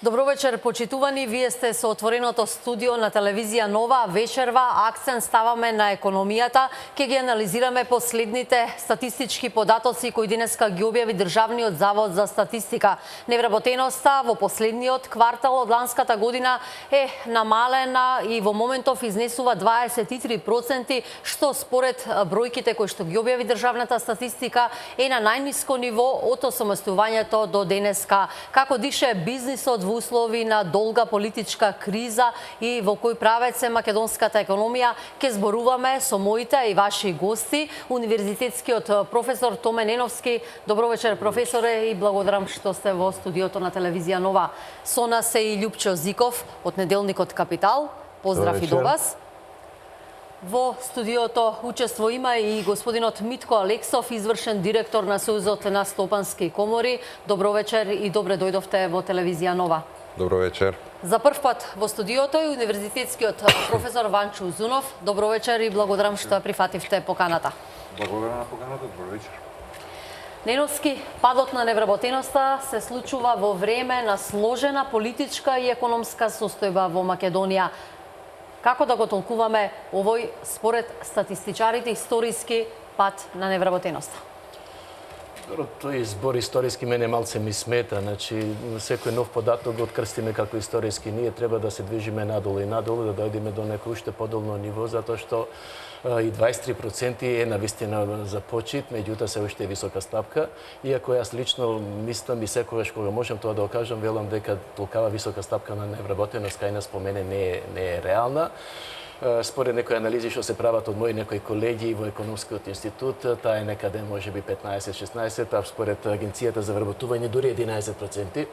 Добро вечер, почитувани. Вие сте со отвореното студио на телевизија Нова. Вечерва акцент ставаме на економијата. Ке ги анализираме последните статистички податоци кои денеска ги објави Државниот завод за статистика. Невработеноста во последниот квартал од ланската година е намалена и во моментов изнесува 23%, што според бројките кои што ги објави Државната статистика е на најниско ниво од осамостојувањето до денеска. Како дише бизнисот во услови на долга политичка криза и во кој правец е македонската економија, ке зборуваме со моите и ваши гости, универзитетскиот професор Томе Неновски. Добро вечер, професоре, и благодарам што сте во студиото на телевизија Нова. Со нас е и Љупчо Зиков од неделникот Капитал. Поздрав и до вас. Во студиото учество има и господинот Митко Алексов, извршен директор на Сојузот на стопански комори. Добро вечер и добре дојдовте во телевизија Нова. Добро вечер. За прв пат во студиото е универзитетскиот професор Ванчо Узунов. Добро вечер и благодарам што прифативте поканата. Благодарам на поканата. Добро вечер. Неновски, падот на невработеноста се случува во време на сложена политичка и економска состојба во Македонија. Како да го толкуваме овој, според статистичарите, историски пад на невработеноста? Тој збор историски мене малце ми смета. Значи, секој нов податок го открстиме како историски. Ние треба да се движиме надолу и надолу, да дојдеме до некој уште подолно ниво, затоа што и 23% е навистина за почит, меѓутоа се уште е висока стапка. Иако јас лично мислам и секогаш кога можам тоа да го кажам, велам дека толкава висока стапка на невработеност кај нас по мене не е реална. Според некои анализи што се прават од мои некои колеги во економскиот институт, таа е некаде можеби 15-16, а според агенцијата за вработување дури 11%.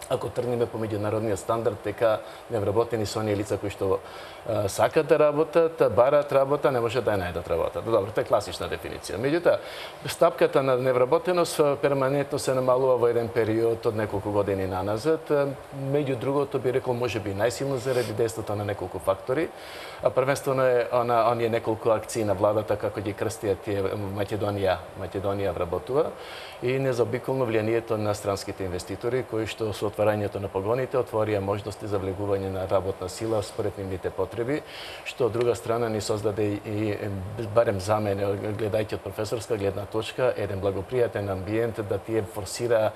Ако тргнеме по меѓународниот стандард, дека невработени се оние лица кои што сакат да работат, бараат работа, не може да ја најдат работа. Добро, тоа е класична дефиниција. Меѓутоа, стапката на невработеност перманентно се намалува во еден период од неколку години наназад. Меѓу другото би рекол можеби најсилно заради дејството на неколку фактори, а првенствено е оние неколку акции на владата како ги крстија тие Македонија вработува и незаобиколно влијанието на странските инвеститори кои што со отварањето на погоните отворија можности за влегување на работна сила според нивните потреби, што од друга страна ни создаде и барем за мене, гледајќи од професорска гледна точка, еден благопријатен амбиент да тие форсира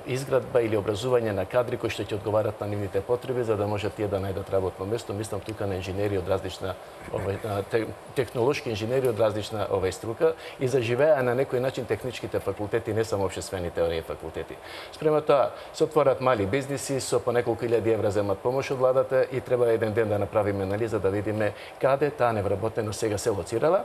изградба или образување на кадри кои што ќе одговарат на нивните потреби за да можат тие да најдат работно место. Мислам тука на инженери од различна технолошки инженери од различна струка и заживеа на некој начин техничките факултети, не само општествени теории факултети. Спрема тоа се отворат мали бизниси со по неколку илјади евра земат помош од владата и треба еден ден да направиме анализа да видиме каде таа невработеност сега се лоцирала.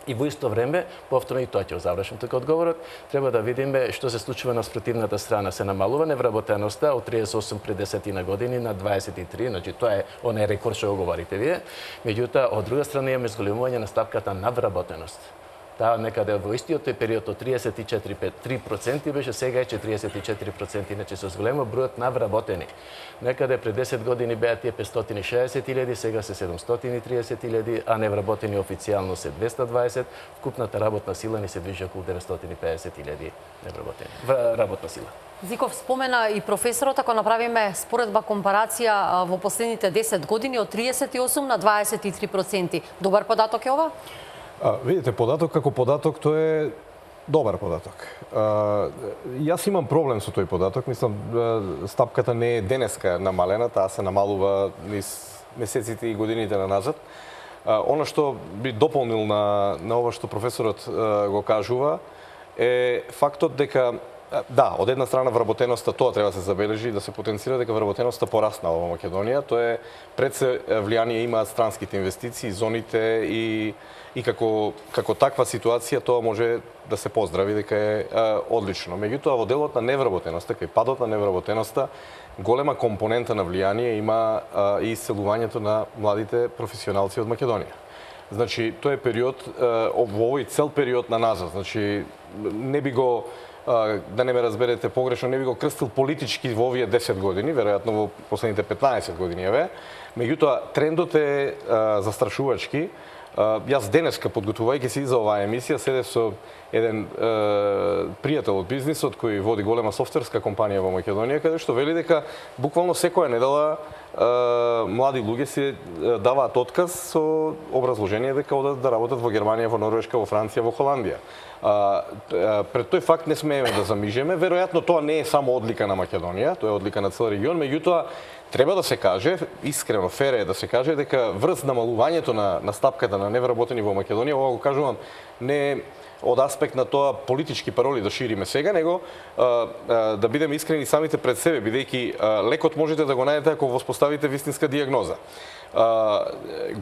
И во исто време, повторно и тоа ќе завршам тука одговорот, треба да видиме што се случува на спротивната страна. Се намалува невработеноста од 38 пред 10 години на 23, значи тоа е онај рекорд што го говорите вие. Меѓутоа, од друга страна имаме зголемување на стапката на вработеност. Таа некаде во истиот период од 34,3% беше, сега е 44%, иначе се зголема бројот на вработени. Некаде пред 10 години беа тие 560.000, сега се 730.000, а невработени официјално се 220, вкупната работна сила ни се движи околу 950.000 невработени. Работна сила. Зиков спомена и професорот, ако направиме споредба компарација во последните 10 години од 38 на 23%. Добар податок е ова? Видите, податок како податок, тој е добар податок. Јас имам проблем со тој податок. Мислам, стапката не е денеска намалена, таа се намалува низ месеците и годините назад. Она што би дополнил на ова што професорот го кажува е фактот дека да, од една страна вработеноста, тоа треба да се забележи, да се потенцира дека вработеноста пораснала во Македонија. Тоа е пред се влијание имаат странските инвестиции, зоните и како таква ситуација тоа може да се поздрави дека е одлично. Меѓутоа во делот на невработеноста, кај падот на невработеноста, голема компонента на влијание има и иселувањето на младите професионалци од Македонија. Значи, тој е период, во овој цел период на назад, значи не би го да не ме разберете погрешно, не би го крстил политички во овие 10 години, веројатно во последните 15 години, меѓутоа трендот е застрашувачки. Јас денеска, подготвувајќи се и за оваа емисија, седев со еден пријател од бизнисот кој води голема софтверска компанија во Македонија, каде што вели дека буквално секоја недела млади луѓе си даваат отказ со образложение дека одат да работат во Германија, во Норвешка, во Франција, во Холандија. Пред тој факт не смееме да замижеме. Веројатно тоа не е само одлика на Македонија, тоа е одлика на цел регион, меѓутоа треба да се каже, искрено, фер е да се каже дека врз намалувањето на стапката на невработени во Македонија, ова го кажувам не од аспект на тоа политички пароли да шириме сега, него да бидеме искрени самите пред себе, бидејќи лекот можете да го најдете ако воспоставите вистинска дијагноза.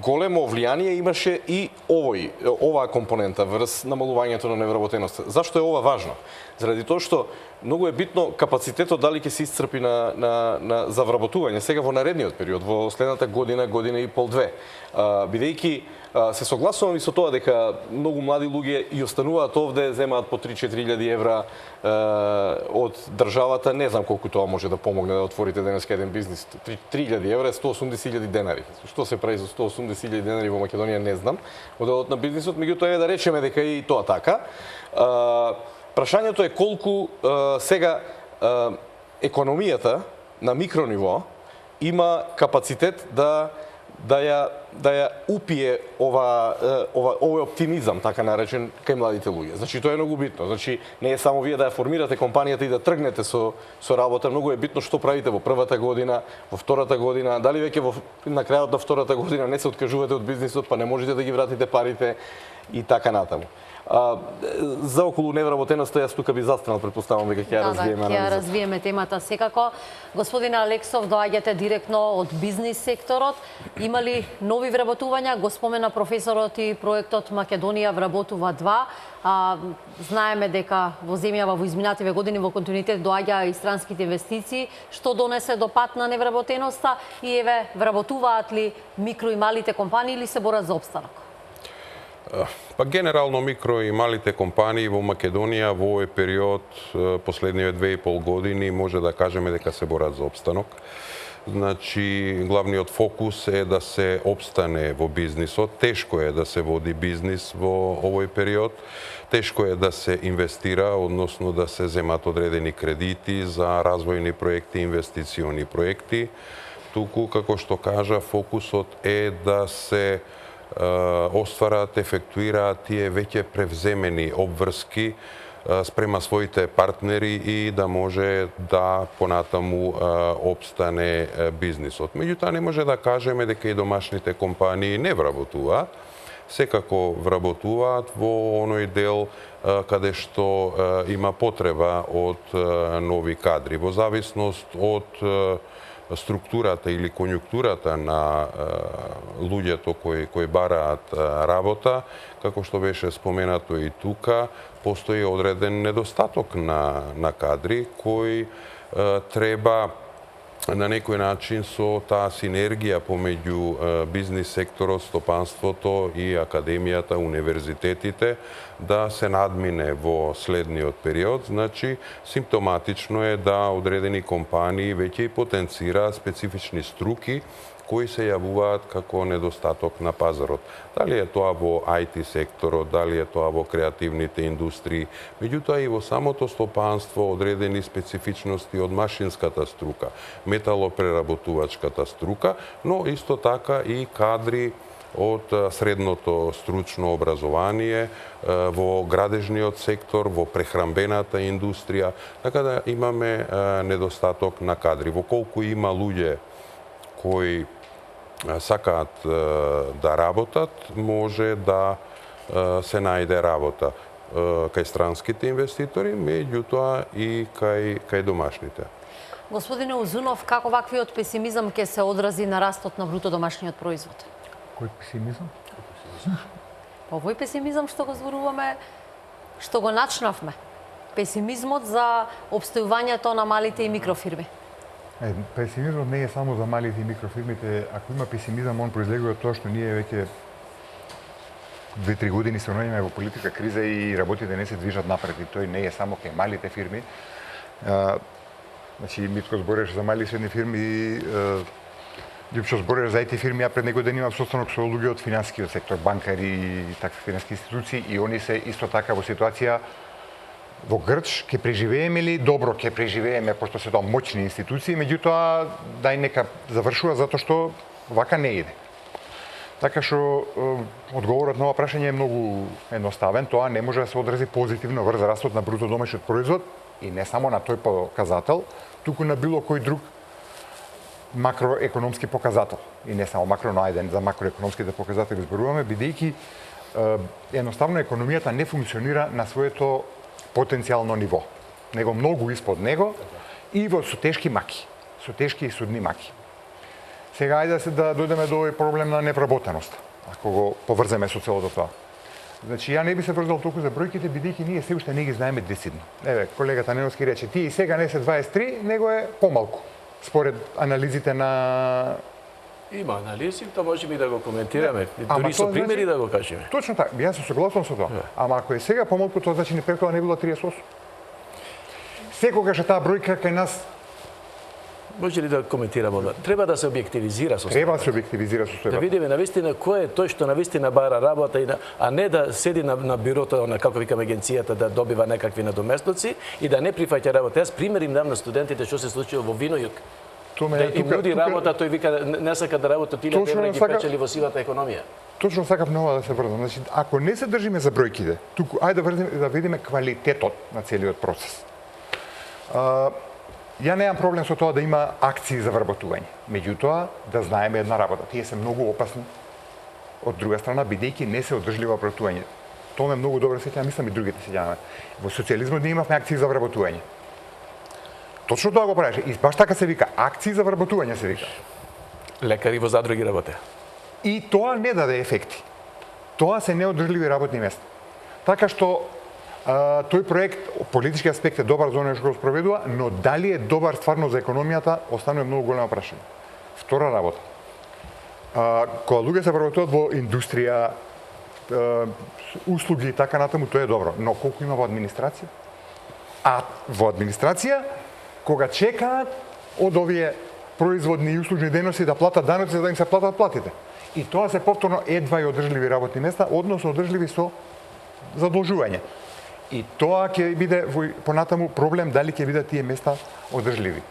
Големо влијание имаше и оваа компонента врз намалувањето на невработеноста. Зашто е ова важно? Заради тоа што многу е битно капацитетот дали ќе се исцрпи за вработување сега во наредниот период, во следната година, година и пол, две. Бидејќи се согласувам и со тоа дека многу млади луѓе и остануваат овде, земаат по 3-4 илјади евра од државата. Не знам колку тоа може да помогне да отворите денеска еден бизнис. 3.000 евра е 180.000 денари. Што се прави за 180.000 денари во Македонија не знам. Моделот на бизнисот, меѓутоа е да речеме дека и тоа така. Прашањето е колку сега економијата на микрониво има капацитет да ја упие овој оптимизам, така наречен, кај младите луѓе. Значи, тоа е многу битно. Значи, не е само вие да ја формирате компанијата и да тргнете со работа, многу е битно што правите во првата година, во втората година, дали веќе на крајот на втората година не се откажувате од бизнисот, па не можете да ги вратите парите и така натаму. За околу невработеноста јас тука би застанал, претпоставам дека ќе ја развиеме анализата. Ќе ја развиеме темата секако. Господине Алексов, доаѓате директно од бизнис секторот. Има ли нови вработувања? Го спомена професорот и проектот Македонија вработува 2. Знаеме дека во земјава во изминативе години во континуитет доаѓа и странските инвестиции, што донесе до пат на невработеноста и еве вработуваат ли микро и малите компании или се борат за опстанок? Па генерално микро и малите компании во Македонија во овој период, последниве 2,5 години, може да кажеме дека се борат за опстанок. Значи, главниот фокус е да се опстане во бизнисот. Тешко е да се води бизнис во овој период. Тешко е да се инвестира, односно да се земат одредени кредити за развојни проекти, инвестициони проекти. Туку, како што кажа, фокусот е да се остварат, ефектуираат тие веќе превземени обврски спрема своите партнери и да може да понатаму опстане бизнисот. Меѓутоа, не може да кажеме дека и домашните компании не вработуваат. Секако вработуваат во оној дел каде што има потреба од нови кадри. Во зависност од структурата или конјунктурата на луѓето кои бараат работа, како што беше споменато и тука, постои одреден недостаток на кадри кои треба на некој начин со таа синергија помеѓу бизнис секторот, стопанството и академијата, универзитетите да се надмине во следниот период. Значи, симптоматично е да одредени компании веќе и потенцираат специфични струки кои се јавуваат како недостаток на пазарот. Дали е тоа во IT секторот, дали е тоа во креативните индустрии, меѓутоа и во самото стопанство одредени специфичности од машинската струка, металопреработувачката струка, но исто така и кадри од средното стручно образование во градежниот сектор, во прехрамбената индустрија, така да имаме недостаток на кадри. Во колку има луѓе кои сакаат да работат, може да се најде работа кај странските инвеститори, меѓутоа и кај домашните. Господине Узунов, како ваквиот песимизам ќе се одрази на растот на бруто домашниот производ? Кој песимизам? Овој песимизам што го зборуваме, што го начнавме. Песимизмот за обстојувањето на малите и микрофирми. Песимизмот не е само за малите и микрофирмите. Ако има песимизам, он произлегува од тоа што ние веќе 2-3 години се наоѓаме во политика криза и работите не се движат напред. И тој не е само кај малите фирми. Значи, Митко збореше за мали и средни фирми. Липшо збориш за IT фирми, ја пред некој ден имав состанок со луѓе од финансискиот сектор, банкари и такви финансиски институции, и они се исто така во ситуација во Грч, ќе преживееме ли? Добро, ќе преживееме, пошто се тоа моćни институции, меѓутоа дај нека завршува затоа што вака не иде. Така што одговорот на ова прашање е многу едноставен, тоа не може да се одрази позитивно врз растот на бруто домашниот производ и не само на тој показател, туку на било кој друг макроекономски показател. И не само макро, но ајде за макроекономските показатели зборуваме, бидејќи едноставно економијата не функционира на своето потенцијално ниво, него многу испод него и со тешки маки, со тешки и судни маки. Сега ајде да дојдеме до овој проблем на невработеност, ако го поврземе со целото тоа. Значи, ја не би се врзал толку за бројките, бидејќи ние се уште не ги знаеме децидно. Еве, колегата Неновски рече, тие и сега не се 23, него е помалку, според анализите на... Има анализи, тоа можеме и да го коментираме, Ама дури со тоа примери значи- да го кажеме. Точно така, јас сум согласен со тоа. Ама ако е сега помалку, тоа значи не претхода не било 38. Секогаш е таа бројка кај нас Може ли да коментираме ова? Треба да се објективизира состојбата. треба да се објективизира Да состојбата. видиме навистина кој е тој што навистина бара работа, а не да седи на бирото, на како викаме агенцијата, да добива некакви надоместоци и да не прифаќа работа. Јас пример им дам на студентите што се случило во Винојук. Да им нуди работа, тој вика не сака да работи, тиле Точно евра ги сака- печели во сивата економија. Точно сакав на ова да се врзам. Значи, ако не се држиме за бројките, туку ајде да видиме квалитетот на целиот процес. Ја немам проблем со тоа да има акции за вработување. Меѓутоа, да знаеме една работа. Тие се многу опасни. Од друга страна, бидејќи не се одржливо вработување. Тоа ме многу добро сеќавам, мислам и другите сеќаваме. Во социјализмот ние имавме акции за вработување. Точно тоа го правеше. И баш така се вика, акции за вработување се вика. Лекари во задруги работе. И тоа не даде ефекти. Тоа се неодржливи работни места. Така што тој проект, политички аспект е добар за оној што го спроведува, но дали е добар стварно за економијата, останува многу големо прашање. Втора работа. Кога луѓе се вработуваат во индустрија, услуги и така натаму, тоа е добро. Но колку има во администрација? А во администрација, кога чекаат од овие производни и услужни дејности да платат даноци за да им се платат платите. И тоа се повторно едва и одржливи работни места, односно одржливи со задолжување. И тоа ќе биде понатаму проблем дали ќе бидат тие места одржливи.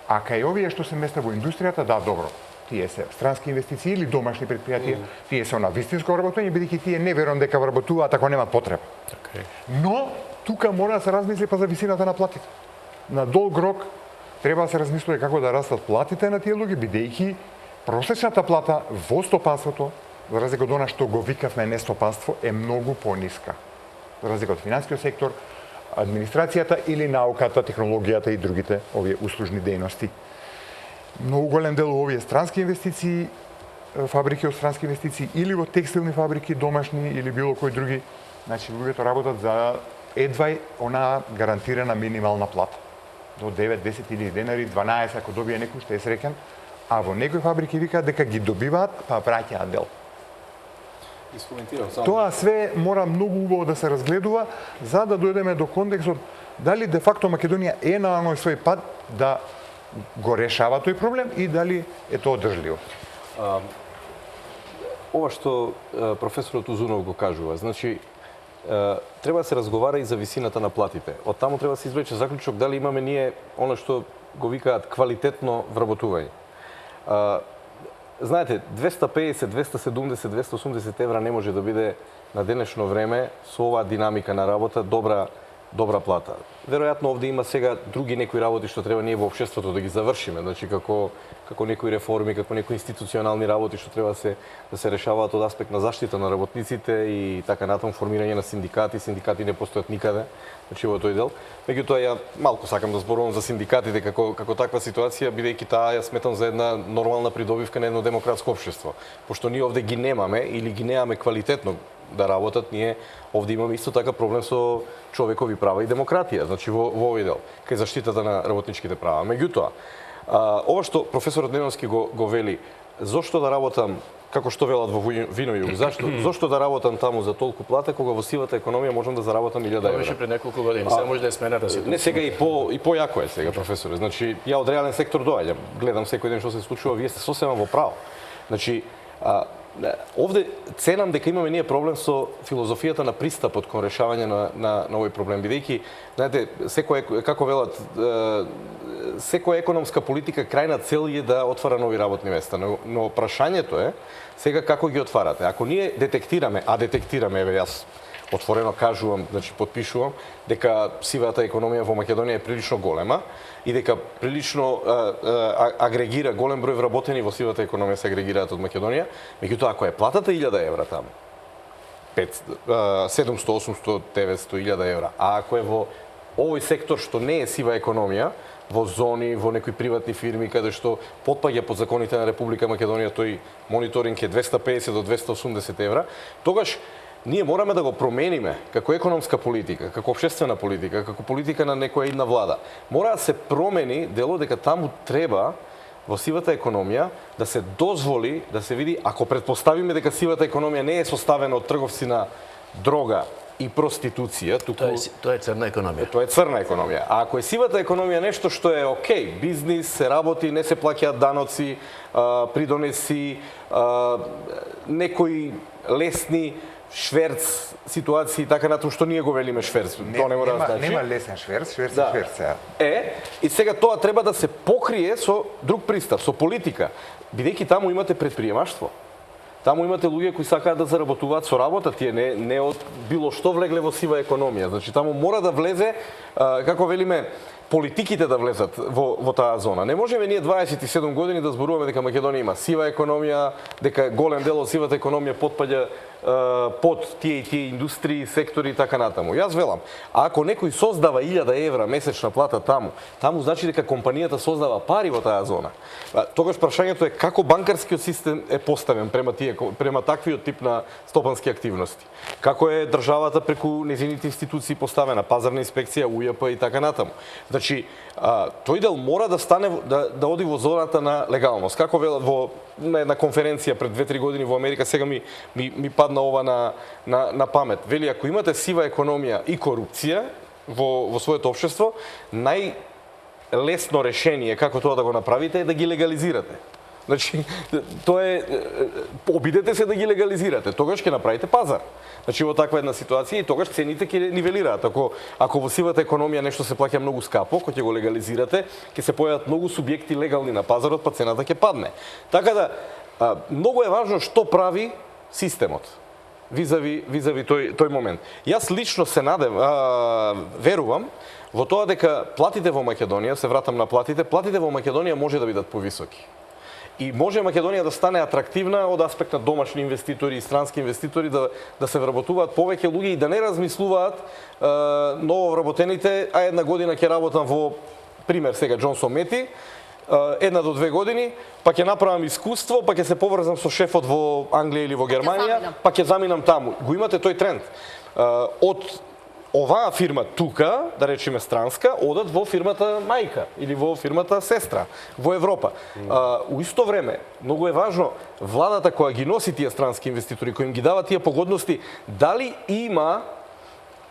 А кај овие што се места во индустријата, да, добро. Тие се странски инвестиции или домашни предпријатија, тие се на вистинско вработување, бидејќи тие не верувам дека вработуваат ако немаат потреба. Но тука мора да се размисли па за висината на платите. На долг рок треба да се размислува како да растат платите на тие луѓе, бидејќи просечната плата во стопанството, за разлика од она што го викавме нестопанство, е многу пониска. За разлика од финансискиот сектор, администрацијата или науката, технологијата и другите овие услужни дејности. Многу голем дел овие странски инвестиции, фабрики од странски инвестиции или во текстилни фабрики, домашни или било кои други, значи луѓето работат за едвај она гарантирана минимална плата. До 9-10 или денари, 12 ако добие некој што е среќен, а во некои фабрики викаат дека ги добиваат па праќаат дел. Тоа све мора многу убаво да се разгледува за да дојдеме до контекстот дали де факто Македонија е на оној свој пат да го решава тој проблем и дали е тоа одржливо. Ова што професорот Узунов го кажува, значи треба да се разговара и за висината на платите. Од таму треба да се извлече заклучок дали имаме ние оно што го викаат квалитетно вработување. Знаете, 250, 270, 280 евра не може да биде на денешно време со оваа динамика на работа добра плата. Веројатно овде има сега други некои работи што треба ние во општеството да ги завршиме, значи како некои реформи, како некои институционални работи што треба да се решаваат од аспект на заштита на работниците и така натаму формирање на синдикати. Синдикати не постојат никаде, значи во тој дел. Меѓутоа ја малку сакам да зборувам за синдикатите како таква ситуација, бидејќи таа ја сметам за една нормална придобивка на едно демократско општество. Пошто ние овде ги немаме или ги немаме квалитетно да работат, ние овде имаме исто така проблем со човекови права и демократија, значи во овој дел, кај заштитата на работничките права. Меѓутоа, ова што професорот Неновски го вели, зошто да работам како што велат во Вино Југ. Зошто да работам таму за толку плата кога во сивата економија можам да заработам 1000 Това евра? беше пред неколку години, сега може да е смената ситуација. Не, сега и појако е сега, професоре. Значи, ја од реален сектор доаѓам, гледам секој ден што се случува, вие сте сосема во право. Значи, овде ценам дека имаме ние проблем со филозофијата на пристапот кон решавање на овој проблем, бидејќи, знаете, како велат, секоја економска политика крајна цел е да отвара нови работни места, но прашањето е сега како ги отварате. Ако ние детектираме, еве јас отворено кажувам, значи подпишувам дека сивата економија во Македонија е прилично голема и дека прилично агрегира голем број вработени во сивата економија се агрегираат од Македонија, меѓутоа ако е платата 1000 евра таму, 700, 800, 900, 1000 евра, а ако е во овој сектор што не е сива економија, во зони, во некои приватни фирми каде што потпаѓа под законите на Република Македонија, тој мониторинг е 250 до 280 евра, тогаш ние мораме да го промениме како економска политика, како општествена политика, како политика на некоја една влада. Мора да се промени дело дека таму треба во сивата економија да се дозволи, да се види, ако предпоставиме дека сивата економија не е составена од трговци на дрога и проституција, туку Тоа е црна економија. Тоа е црна економија. А ако е сивата економија нешто што е окей, бизнис, се работи, не се плаќаат даноци, придонеси, некои лесни шверц ситуации, така натаму што ние го велиме шверц. Тоа не мора да значи. Нема лесен шверц, шверц Да. е шверц. И сега тоа треба да се покрие со друг пристап, со политика, бидејќи таму имате предприемаштво. Таму имате луѓе кои сакаат да заработуваат со работа, тие не од било што влегле во сива економија. Значи таму мора да влезе, како велиме, политиките да влезат во таа зона. Не можеме ние 27 години да зборуваме дека Македонија има сива економија, дека голем дел од сивата економија потпаѓа под тие индустрии, сектори и така натаму. Јас велам, ако некој создава 1000 евра месечна плата таму значи дека компанијата создава пари во таа зона. Тогаш прашањето е како банкарскиот систем е поставен према таквиот тип на стопански активности. Како е државата преку незините институции поставена, пазарна инспекција, УЈП и така натаму. Значи, тој дел мора да стане да оди во зоната на легалност. Како велат во една конференција пред 2-3 години во Америка, сега ми падна ова на памет. Вели, ако имате сива економија и корупција во своето општество, најлесно решение како тоа да го направите е да ги легализирате. Значи, тоа е, обидете се да ги легализирате, тогаш ќе направите пазар. Значи, во таква една ситуација и тогаш цените ќе нивелираат. Ако во сивата економија нешто се плаќа многу скапо, кога ќе го легализирате, ќе се појават многу субјекти легални на пазарот, па цената ќе падне. Така да, многу е важно што прави системот визави тој момент. Јас лично се верувам во тоа дека платите во Македонија, се вратам на платите во Македонија може да бидат повисоки. И може Македонија да стане атрактивна од аспект на домашни инвеститори и странски инвеститори да се вработуваат повеќе луѓе и да не размислуваат ново вработените, а една година ќе работам во пример сега Джонсон Мети, 1 до 2 години, па ќе направам искуство, па ќе се поврзам со шефот во Англија или во Германија, па ќе заминам таму. Го имате тој тренд. Од оваа фирма тука, да речеме странска, одат во фирмата мајка или во фирмата сестра во Европа. У исто време, многу е важно владата која ги носи тие странски инвеститори, кои им ги дава тие погодности, дали има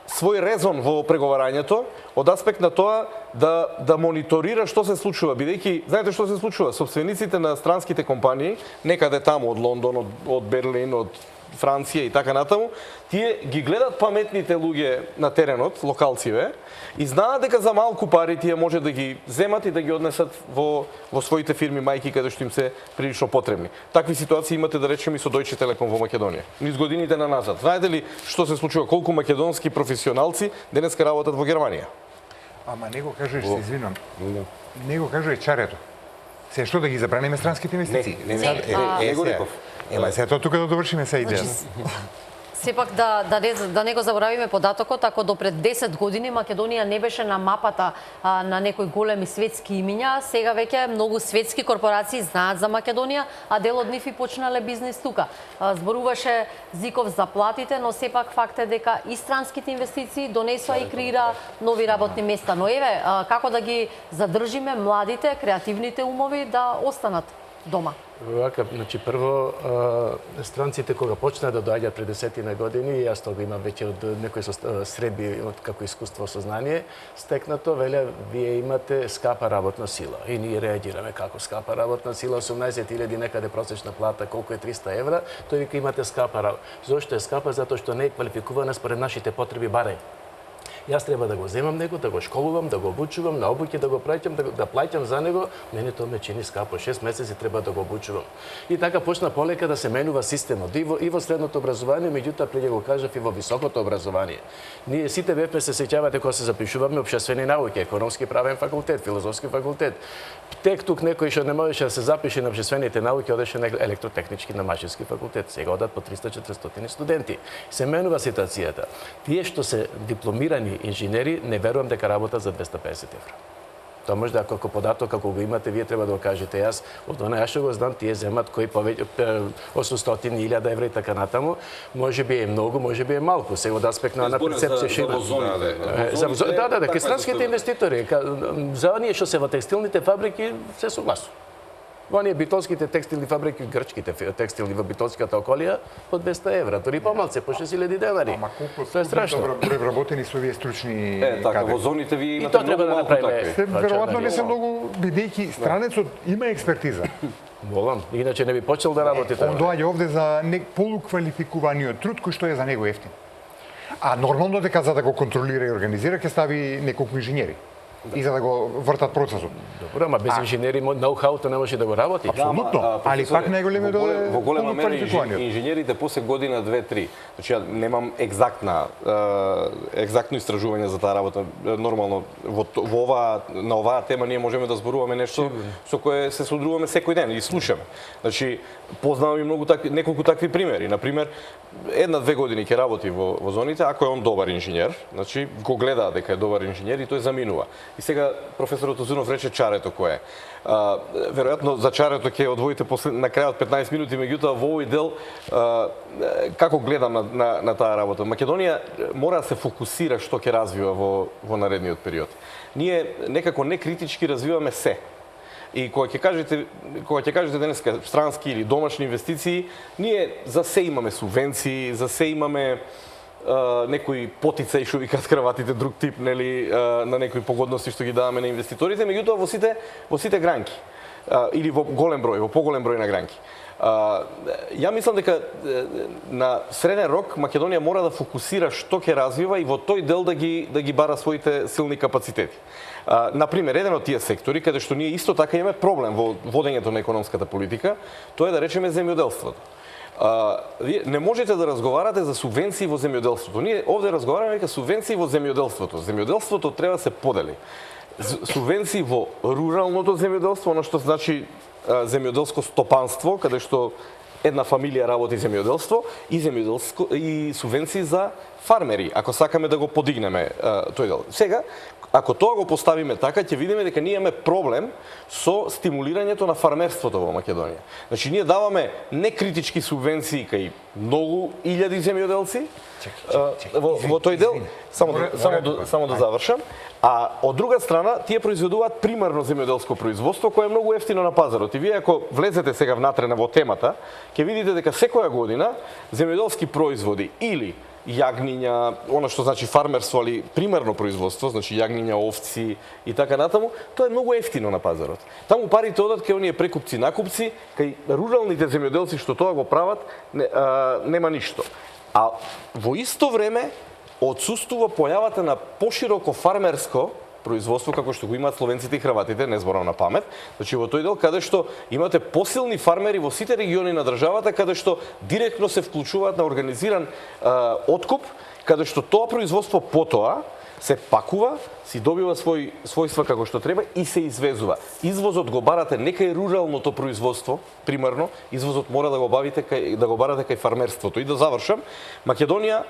свој резон во преговарањето од аспект на тоа да мониторира што се случува, бидејќи знаете што се случува, собствениците на странските компании некаде таму од Лондон, од Берлин, од Франција и така натаму, тие ги гледат паметните луѓе на теренот, локалциве, и знаат дека за малку пари тие може да ги земат и да ги однесат во своите фирми мајки каде што им се прилично потребни. Такви ситуации имате, да речеме, и со Deutsche Telekom во Македонија. Низ годините на назад. Знаете ли што се случува, колку македонски професионалци денеска работат во Германија? Ама не го кажеш, се извинувам. Не го кажеш чарето. Се што да ги забраниме странските инвестиции? Не го реков. Ема сега тоа тука да довршиме се идеја. Сепак да не го заборавиме податокот, ако до пред 10 години Македонија не беше на мапата на некои големи светски имиња, сега веќе многу светски корпорации знаат за Македонија, а дел од нив и почнале бизнис тука. Зборуваше Зиков за платите, но сепак факт е дека и странските инвестиции донесоа и креира нови работни места. Но еве, како да ги задржиме младите, креативните умови да останат? дома? Вака, значи прво странците кога почнаа да доаѓаат пред 10 години, јас тоа го имам веќе од некој со средби од како искуство сознание, стекнато веле вие имате скапа работна сила и ние реагираме како скапа работна сила, 18.000 некаде просечна плата, колку е 300 евра, тој вика имате скапа работа. Зошто е скапа? Затоа што не е квалификувана според нашите потреби барај. Јас треба да го земам него, да го школувам, да го обучувам, на обуки да го праќам, да плаќам за него, мене тоа ме чини скапо. 6 месеци треба да го обучувам. И така почна полека да се менува системот и во средното образование, меѓутоа преќе го кажав и во високото образование. Ние сите бевме, се сеќавате кога се запишуваме општествени науки, економски правен факултет, филозофски факултет. Тек тук некој што не можеше да се запише на општествените науки одеше на електротехнички на машински факултет. Сега одат по 300-400 студенти. Се менува ситуацијата. Тие што се дипломирани инженери не верувам дека работат за 250 евра. Тоа може да како податок, како го имате, вие треба да го кажете. Јас од она што го знам, тие земат кои повеќе 800.000 евра и така натаму. Може би е многу, може би е малку. Сега од аспект на перцепција шира. Да, кај странските инвеститори, за оние што се во текстилните фабрики се согласувам. Оние битолските текстилни фабрики, грчките текстилни во битолската околија по 200 евра, дори помалце, по 6.000 денари. Ама колку тоа е страшно. добро вработени со овие стручни Така, кадри. во зоните ви И имате тоа треба многу да малку направиме. такви. Веројатно не се многу, бидејќи странецот има експертиза. Волам, иначе не би почел да работи Он тоа. доаѓа овде за полуквалификуваниот труд кој што е за него ефтин. А нормално дека за да го контролира и организира ќе стави неколку инженери. И за да го вртат процесот. Добро, ама без инженери ноу-хауто не може да го работи. Апсолутно, али пак најголемиот дел е во голема мера полуквалификуваниот. инженерите после година 2-3. Значи ја немам екзактно истражување за таа работа. Нормално на оваа тема ние можеме да зборуваме нешто со кое се содруваме секој ден и слушаме. Значи познавам и неколку такви примери. На пример, 1-2 години ќе работи во зоните, ако е он добар инженер, значи го гледа дека е добар инженер и тој заминува. И сега професорот Озунов рече чарето кое е. Веројатно за чарето ќе одвоите на крајот 15 минути, меѓутоа во овој дел како гледам на таа работа. Македонија мора да се фокусира што ќе развива во наредниот период. Ние некако некритички развиваме се. И кога ќе кажете денеска странски или домашни инвестиции, ние за се имаме субвенции, за се имаме некои потицаи што викаат краватите, друг тип, нели, на некои погодности што ги даваме на инвеститорите, меѓутоа во сите гранки или во поголем број на гранки. Ја мислам дека на среден рок Македонија мора да фокусира што ќе развива и во тој дел да ги бара своите силни капацитети. Например, еден од тие сектори каде што ние исто така имаме проблем во водењето на економската политика, тоа е да речеме земјоделството. Вие не можете да разговарате за субвенции во земјоделството. Ние овде разговараме дека субвенции во земјоделството. Земјоделството треба да се подели. Субвенции во руралното земјоделство, оно што значи земјоделско стопанство, каде што една фамилија работи земјоделство и субвенции за фармери, ако сакаме да го подигнеме тој дел. Сега, ако тоа го поставиме така, ќе видиме дека ние имаме проблем со стимулирањето на фармерството во Македонија. Значи, ние даваме некритички субвенции кај многу илјади земјоделци во тој дел, само да завршам, а од друга страна, тие произведуваат примарно земјоделско производство кое е многу ефтино на пазарот. И вие ако влезете сега внатре во темата, ќе видите дека секоја година земјоделски производи или јагниња, она што значи фармерство, али примерно производство, значи јагниња, овци и така натаму, тоа е многу ефтино на пазарот. Таму парите одат кај оние прекупци, накупци, кај руралните земјоделци што тоа го прават, нема ништо. А во исто време отсуствува појавата на пошироко фармерско производство како што го имаат словенците и хрватите, не зборам на памет. Значи во тој дел каде што имате посилни фармери во сите региони на државата, каде што директно се вклучуваат на организиран откуп, каде што тоа производство потоа се пакува, си добива својства како што треба и се извезува. Извозот го барате не кај руралното производство, примерно, извозот мора да го барате кај фармерството. И да завршам, Македонија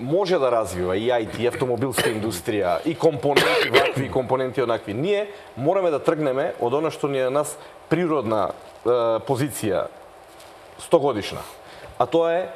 може да развива и IT, и автомобилска индустрија, и компоненти вакви, и компоненти онакви. Ние мораме да тргнеме од она што ни е нас природна позиција 100 годишна, а тоа е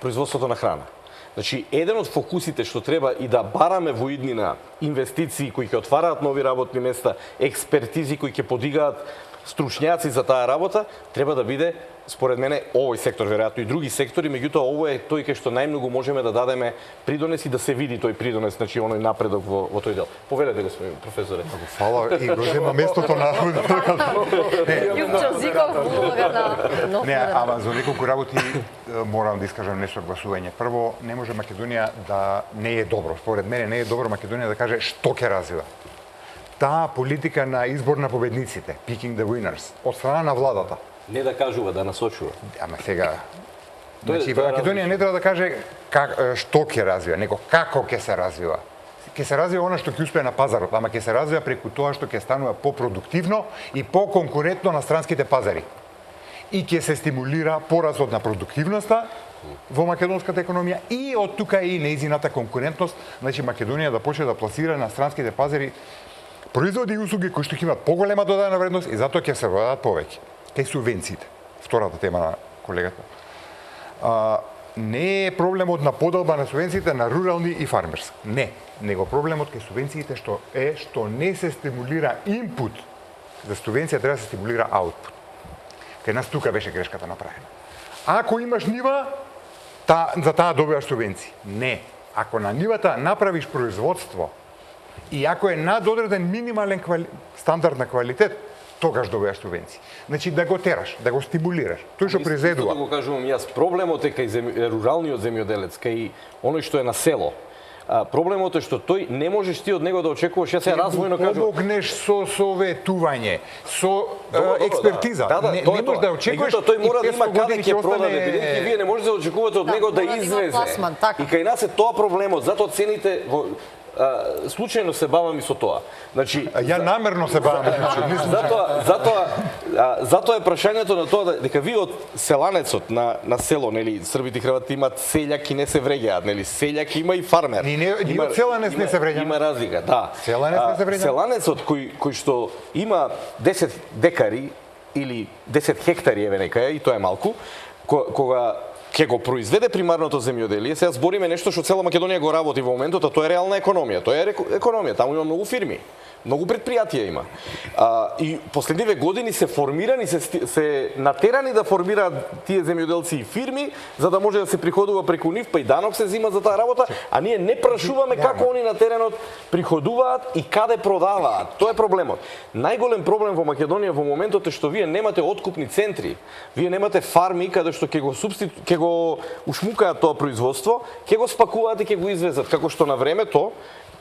производството на храна. Значи, еден од фокусите што треба и да бараме во иднина инвестиции кои ќе отвараат нови работни места, експертизи кои ќе подигаат стручњаци за таа работа, треба да биде, според мене, овој сектор, веројатно и други сектори, меѓутоа ово е тој кај што најмногу можеме да дадеме придонес и да се види тој придонес, значи оној напредок во тој дел. Повелете, господин професоре. Фала и го зема местото на Јупчо Зиков, улога на Не, ама за неколку работи морам да искажам несогласување. Прво, не може Македонија да не е добро. Според мене не е добро Македонија да каже што ќе развива. Таа политика на избор на победниците, picking the winners, од страна на владата. Не да кажува, да насочува. Ама сега, значи Македонија не треба да каже што ќе развива, него како ќе се развива. Ќе се развива она што ќе успее на пазарот, ама ќе се развива преку тоа што ќе станува попродуктивно и поконкурентно на странските пазари. И ќе се стимулира пораствот на продуктивноста во македонската економија и од тука и неизината конкурентност, значи Македонија да почне да пласира на странските пазари производи и услуги кои што ќе имаат поголема додадена вредност и затоа ќе се продадат повеќе. Кај субвенциите, втората тема на колегата. Не е проблемот на поделба на субвенциите на рурални и фармерски. Не, него проблемот кај субвенциите што не се стимулира инпут. За субвенција треба да се стимулира аутпут. Кај нас тука беше грешката направена. Ако имаш нива, за таа добиваш субвенции. Не. Ако на нивата направиш производство и ако е над одреден минимален стандард на квалитет, тогаш добиваш субвенции. Значи да го тераш, да го стимулираш. Тој што произведува. Да го кажувам јас, проблемот е кај руралниот земјоделец, кај оној што е на село. Проблемот е што тој не можеш ти од него да очекуваш, јас се развојно кажувам. Помогнеш со советување, со експертиза. Не можеш да очекуваш. Тој мора да има каде ќе продаде, бидејќи вие не можете да очекувате од него да извезе. И кај нас е тоа проблемот, затоа цените случајно се бавам и со тоа. Значи, ја намерно се бавам, затоа е прашањето на тоа дека вие од селанецот на село, нели, србите и хрватите имаат селјак и не се вреѓаат, нели, селјак има и фармер. Ние од селанец не се вреѓаме. Има разлика, да. Селанец не се вреѓаме. Селанецот кој што има 10 декари или 10 хектари еве некај, и тоа е малку, кога ќе го произведе примарното земјоделие, сега збориме нешто што цела Македонија го работи во моментот, а тоа е реална економија. Тоа е економија, таму има многу фирми, многу предпријатија има. И последниве години се формирани, се натерани да формираат тие земјоделци и фирми, за да може да се приходува преку нив, па и данок се зима за таа работа, а ние не прашуваме како они на теренот приходуваат и каде продаваат. Тоа е проблемот. Најголем проблем во Македонија во моментот е што вие немате откупни центри. Вие немате фарми каде што ќе го ушмукаат тоа производство, ќе го спакуваат и ќе го извезат, како што на времето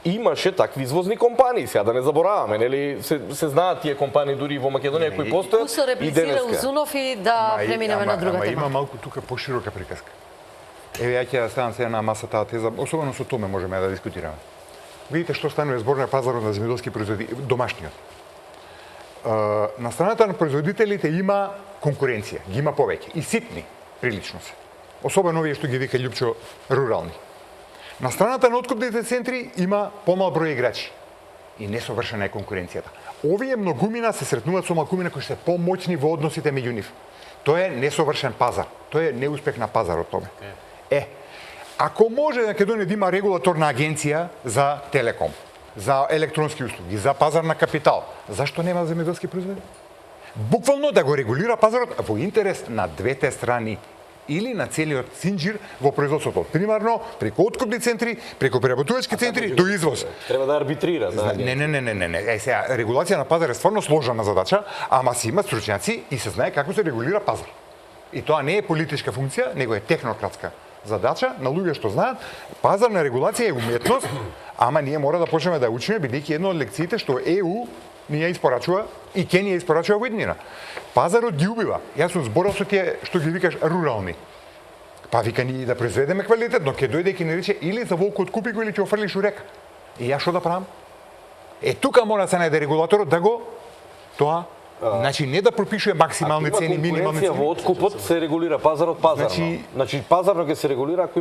имаше такви извозни компании, сега да не забораваме, нели се знаат тие компании дури во Македонија кои постојат Усо реплицира Узунов и да преминеме на друга тема. Има малку тука поширока приказка. Еве ја ќе ставам сега на маса таа теза, особено со Томе можеме да дискутираме. Видите што станува збор на пазарот на земјоделски производи, домашниот. На страната на производителите има конкуренција, ги има повеќе и ситни прилично се. Особено овие што ги вика Љупчо рурални. На страната на откупните центри има помал број играчи и несовршена е конкуренцијата. Овие многумина се сретнуваат со малкумина кои се помоćни во односите меѓу нив. Тоа е несовршен пазар. Тоа е неуспех на пазарот томе. Ако може Македонија да има регулаторна агенција за телеком, за електронски услуги, за пазар на капитал, зашто нема земјоделски производи? Буквално да го регулира пазарот во интерес на двете страни или на целиот синџир во производството. Примарно, преку откупни центри, преку преработувачки центри, до извоз. Треба да арбитрира. Не. Сега, регулација на пазар е стварно сложена задача, ама си има стручњаци и се знае како се регулира пазар. И тоа не е политичка функција, него е технократска задача на луѓе што знаат. Пазарна регулација е уметност, ама ние мора да почнеме да учиме, бидејќи едно од лекциите што ЕУ ни ја испорачува и ќе ни ја испорачува во иднина. Пазарот ги убива. Јас сум зборал со тие што ги викаш рурални. Па вика ни да произведеме квалитетно, ќе дојде и ќе ни рече или за волку откупи го или ќе офрлиш у река. И јас што да правам? Тука мора да се најде регулаторот да го тоа. Значи не да пропишува максимални цени, минимални цени. Во откупот се регулира пазарот пазарно. Значи пазарно ќе се регулира ако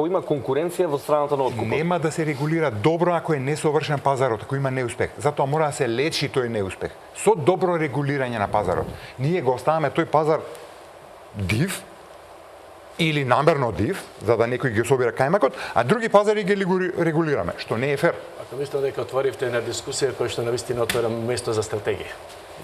има конкуренција во страната на откупот. Нема да се регулира добро ако е несовршен пазарот, ако има неуспех. Затоа мора да се лечи тој неуспех со добро регулирање на пазарот. Ние го оставаме тој пазар див или намерно див, за да некој ги собира кајмакот, а други пазари ги регулираме, што не е фер. Ако мислам дека отворивте една дискусија која што навистина отвора место за стратегија.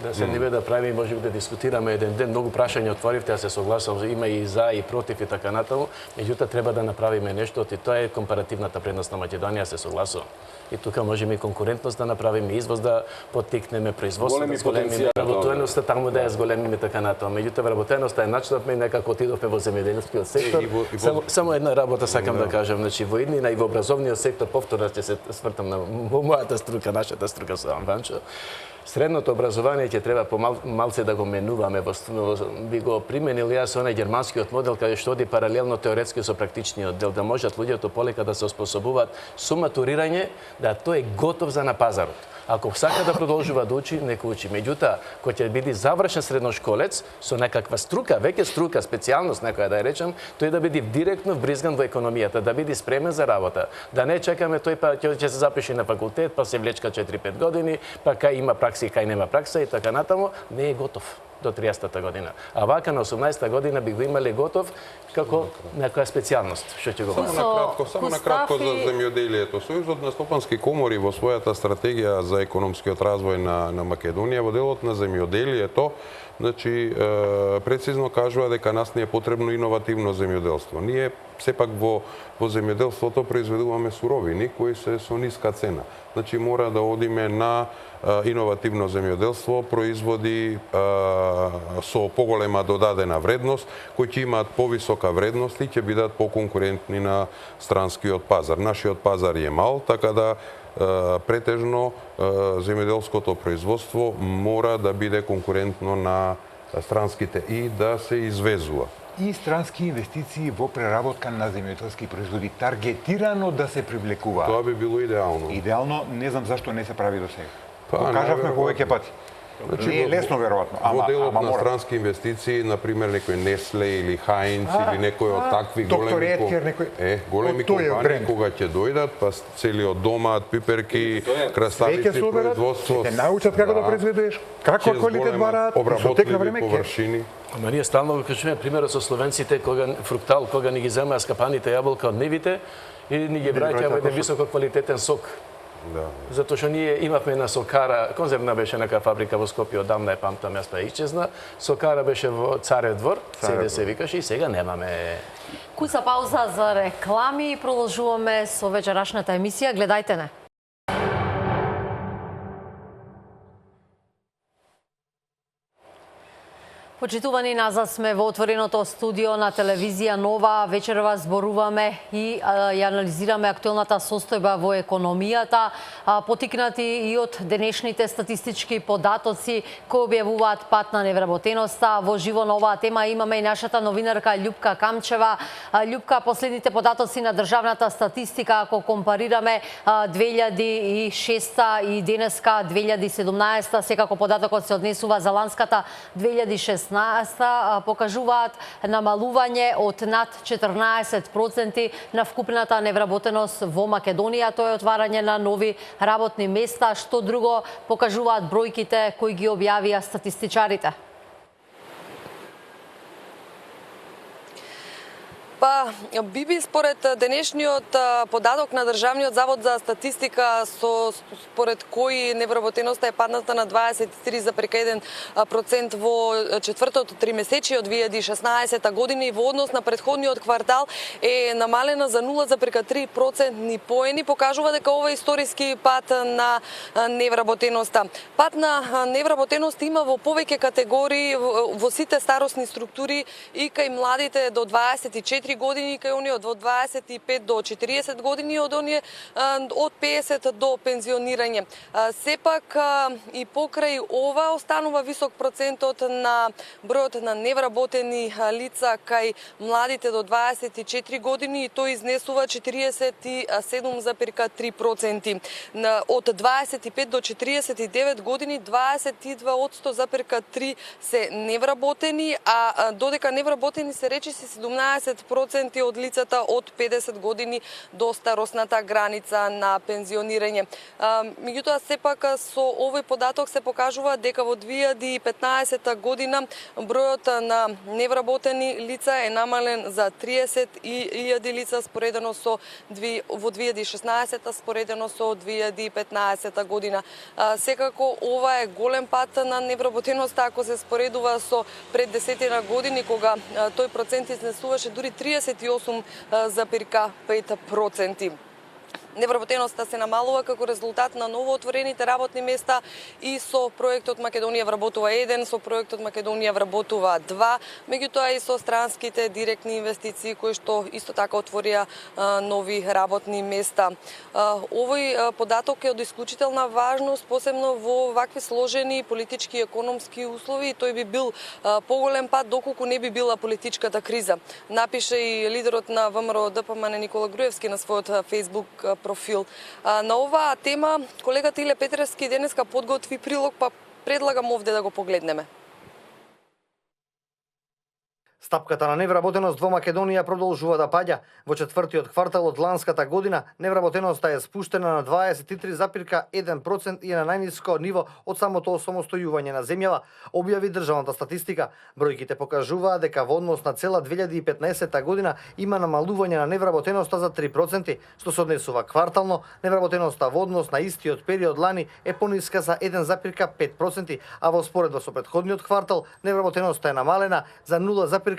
Да се не да правиме, можеме да дискутираме еден ден, многу прашања отворивте, ја се согласувам, има и за и против и така натаму, меѓутоа треба да направиме нешто, и тоа е компаративната предност на Македонија, се согласувам. И тука можеме и конкурентност да направиме, извоз да поттикнеме, производство да зголемиме, работоеноста таму да ја зголемиме така натаму. Меѓутоа вработеността е начнавме и некако отидовме во земјоделскиот сектор. Само една работа сакам да кажам, значи во иднина и во образовниот сектор, повторно ќе се свртам на мојата струка, нашата струка со Ванчо. Средното образование ќе треба малце да го менуваме, би го применил јас онај германскиот модел каде што оди паралелно теоретски со практичниот дел, да можат луѓето полека да се оспособуваат со матурирање, да тој е готов за на пазарот. Ако сака да продолжува да учи, нека учи. Меѓутоа, кој ќе биде завршен средношколец со некаква струка, веќе струка, специјалност некоја да ја речем, тој да биде директно вбризган во економијата, да биде спремен за работа. Да не чекаме тој па ќе се запише на факултет, па се влечка 4-5 години, па кај има пракса и кај нема пракса и така натаму, не е готов до 30-та година. А вака на 18-та година би го имале готов како некоја специјалност, што ќе го Само накратко за земјоделието. Сојузот на стопански комори во својата стратегија за економскиот развој на Македонија во делот на земјоделието, значи прецизно кажува дека нас не е потребно иновативно земјоделство. Ние сепак во земјоделството произведуваме суровини кои се со ниска цена. Значи мора да одиме на иновативно земјоделство, производи со поголема додадена вредност, кои ќе имаат повисока вредност и ќе бидат поконкурентни на странскиот пазар. Нашиот пазар е мал, така да претежно земјоделското производство мора да биде конкурентно на странските и да се извезува. И странски инвестиции во преработка на земјоделски производи, таргетирано да се привлекуваат. Тоа би било идеално. Идеално, не знам зашто не се прави до сега. Па, кажавме повеќе пати. Значи, не е лесно, веројатно. Во делот на странски инвестиции, например, некој Несле или Хајнц или некој од такви големи компании, кога ќе дојдат, па целиот домат, пиперки, краставици, производство... Те научат како да произведуваш, каква квалитет бараат, со тек на време површини. Ама ние стално го кажеме примерот со словенците, кога фруктал, кога ни ги земаа скапаните јаболка од нивите и ни ги враќаа во еден високо квалитетен сок. Да. Затоа што ние имавме на Сокара, конзервна беше нека фабрика во Скопје, одамна е памтам, јас па исчезна. Сокара беше во Царев двор, седе се викаше и сега немаме. Куца пауза за реклами и продолжуваме со вечерашната емисија. Гледајте не. Почитувани, назад сме во отвореното студио на телевизија Нова. Вечерва зборуваме и ја анализираме актуелната состојба во економијата, потикнати и од денешните статистички податоци кои објавуваат пат на невработеноста. Во живо на оваа тема имаме и нашата новинарка Љупка Камчева. Љупка, последните податоци на државната статистика, ако компарираме 2006 и денеска 2017, секако податокот се однесува за ланската 2016, покажуваат намалување од над 14% на вкупната невработеност во Македонија. Тоа е отварање на нови работни места. Што друго покажуваат бројките кои ги објавија статистичарите? Па, Биби, според денешниот податок на Државниот завод за статистика, според кој невработеноста е падната на 23,1% во четвртото тримесечие од 2016 година и во однос на претходниот квартал е намалена за 0,3% поени, покажува дека ова е историски пат на невработеноста. Пат на невработеност има во повеќе категории во сите старосни структури, и кај младите до 24 години, кај оние од 25 до 40 години, од оние од 50 до пензионирање. Сепак и покрај ова останува висок процентот на бројот на невработени лица кај младите до 24 години, и тој изнесува 47,3%. Од 25 до 49 години 22,3% се невработени, а додека невработени се речиси 17% 10% од лицата од 50 години до старосната граница на пензионирање. Меѓутоа, сепак со овој податок се покажува дека во 2015 година бројот на невработени лица е намален за 30.000 лица споредено со во 2016 споредено со 2015 година. Секако ова е голем пат на невработеноста ако се споредува со пред 10 години кога тој процент изнесуваше дури 38,5%. Невработеноста се намалува како резултат на новоотворените работни места и со проектот Македонија вработува 1, со проектот Македонија вработува 2, меѓутоа и со странските директни инвестиции кои што исто така отворија нови работни места. Овој податок е од исклучителна важност, посебно во вакви сложени политички и економски услови, и тој би бил поголем пат доколку не би била политичката криза. Напише и лидерот на ВМРО ДПМН Никола Груевски на својот Facebook профил. На оваа тема колегата Иле Петревски денеска подготви прилог, па предлагам овде да го погледнеме. Стапката на невработеност во Македонија продолжува да паѓа. Во четвртиот квартал од ланската година невработеноста е спуштена на 23,1% и е на најниско ниво од самото осамостојување на земјава, објави државната статистика. Бројките покажуваат дека во однос на цела 2015 година има намалување на невработеноста за 3%, што се однесува квартално. Невработеноста во однос на истиот период лани е пониска за 1,5%, а во споредба со претходниот квартал невработеноста е намалена за 0,3%.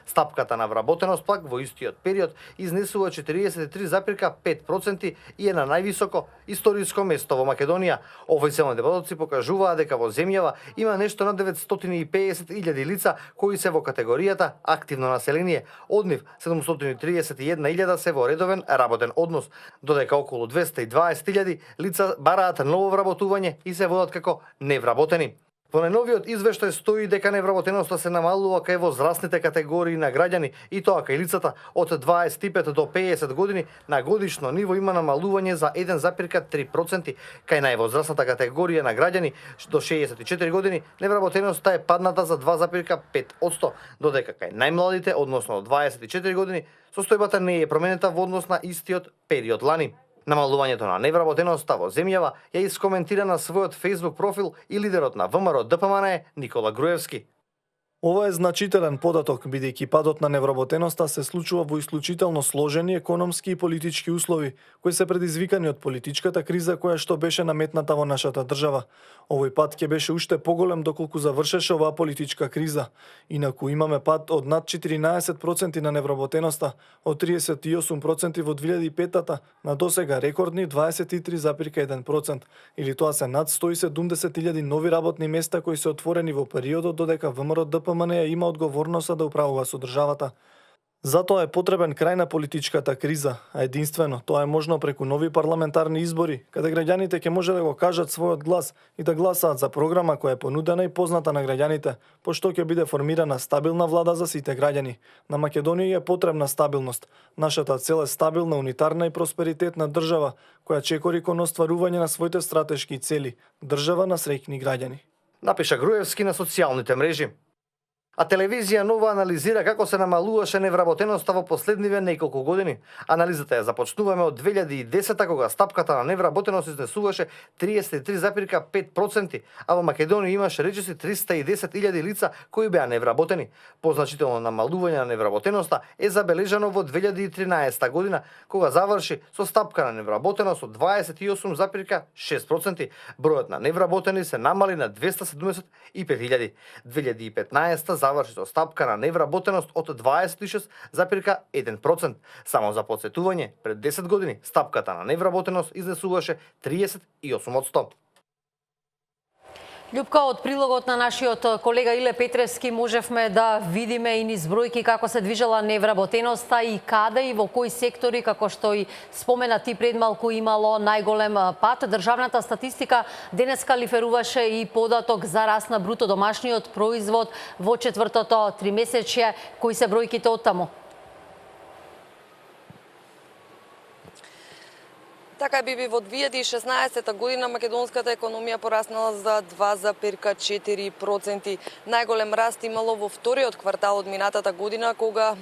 Стапката на вработеност пак во истиот период изнесува 43,5% и е на највисоко историско место во Македонија. Официјалните податоци покажуваат дека во земјава има нешто над 950.000 лица кои се во категоријата активно население. Од нив 731.000 се во редовен работен однос, додека околу 220.000 лица бараат ново вработување и се водат како невработени. Во најновиот извештај стои дека невработеноста се намалува кај возрастните категории на граѓани и тоа кај лицата од 25 до 50 години на годишно ниво има намалување за 1,3%, кај највозрастната категорија на граѓани до 64 години невработеноста е падната за 2,5%, додека кај најмладите, односно од 24 години, состојбата не е променета во однос на истиот период лани. Намалувањето на невработеноста во земјава ја искоментира на својот Facebook профил и лидерот на ВМРО ДПМН Никола Груевски. Ова е значителен податок, бидејќи падот на невработеноста се случува во исклучително сложени економски и политички услови, кои се предизвикани од политичката криза која што беше наметната во нашата држава. Овој пат ќе беше уште поголем доколку завршеше оваа политичка криза. Инаку имаме пад од над 14% на невработеноста, од 38% во 2005-та на досега рекордни 23,1%, или тоа се над 170.000 нови работни места кои се отворени во периодот додека ВМРО ДПМН има одговорноста да управува со државата. Затоа е потребен крај на политичката криза, а единствено тоа е можно преку нови парламентарни избори, каде граѓаните ќе може да го кажат својот глас и да гласаат за програма која е понудена и позната на граѓаните, пошто ќе биде формирана стабилна влада за сите граѓани. На Македонија е потребна стабилност. Нашата цел е стабилна, унитарна и просперитетна држава, која чекори кон остварување на своите стратешки цели, држава на среќни граѓани. Напиша Груевски на социјалните мрежи. А телевизија Нова анализира како се намалуваше невработеноста во последниве неколку години. Анализата ја започнуваме од 2010 кога стапката на невработеност изнесуваше 33,5%, а во Македонија имаше речиси 310.000 лица кои беа невработени. Позначително намалување на невработеноста е забележано во 2013 година кога заврши со стапка на невработеност од 28,6%. Бројот на невработени се намали на 275.000. 2015 заврши со стапка на невработеност од 26,1%. Само за подсетување, пред 10 години стапката на невработеност изнесуваше 38%. Љупка, од прилогот на нашиот колега Иле Петревски можевме да видиме и низ бројки како се движела невработеноста и каде и во кои сектори, како што и спомена ти пред малку, имало најголем пат. Државната статистика денеска лиферуваше и податок за раст на бруто домашниот производ во четвртото тримесечје. Кои се бројките од таму? Така би во 2016 година македонската економија пораснала за 2,4%. Најголем раст имало во вториот квартал од минатата година, кога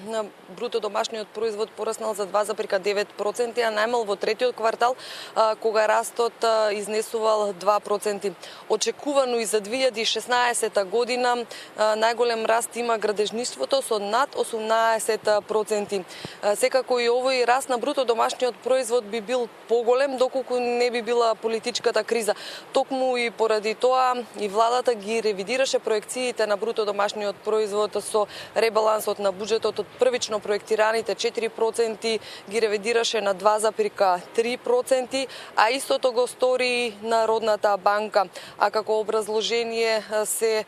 бруто домашниот производ пораснал за 2,9%, а најмал во третиот квартал, кога растот изнесувал 2%. Очекувано и за 2016 година најголем раст има градежништвото со над 18%. Секако и овој раст на бруто домашниот производ би бил поголем доколку не би била политичката криза. Токму и поради тоа и владата ги ревидираше проекциите на бруто домашниот производ со ребалансот на буџетот од првично проектираните 4% ги ревидираше на 2,3%, а истото го стори Народната банка. А како образложение се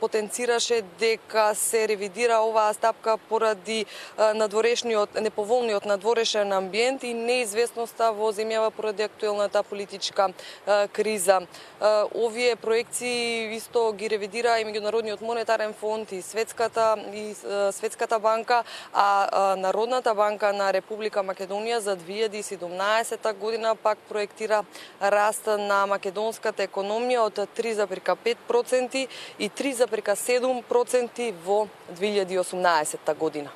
потенцираше дека се ревидира оваа стапка поради неповолниот надворешен амбиент и неизвестноста во земјава поради актуелната политичка криза. Овие проекции исто ги ревидира и Меѓународниот монетарен фонд и Светската банка, а Народната банка на Република Македонија за 2017 година пак проектира раст на македонската економија од 3,5% и 3,7% во 2018 година.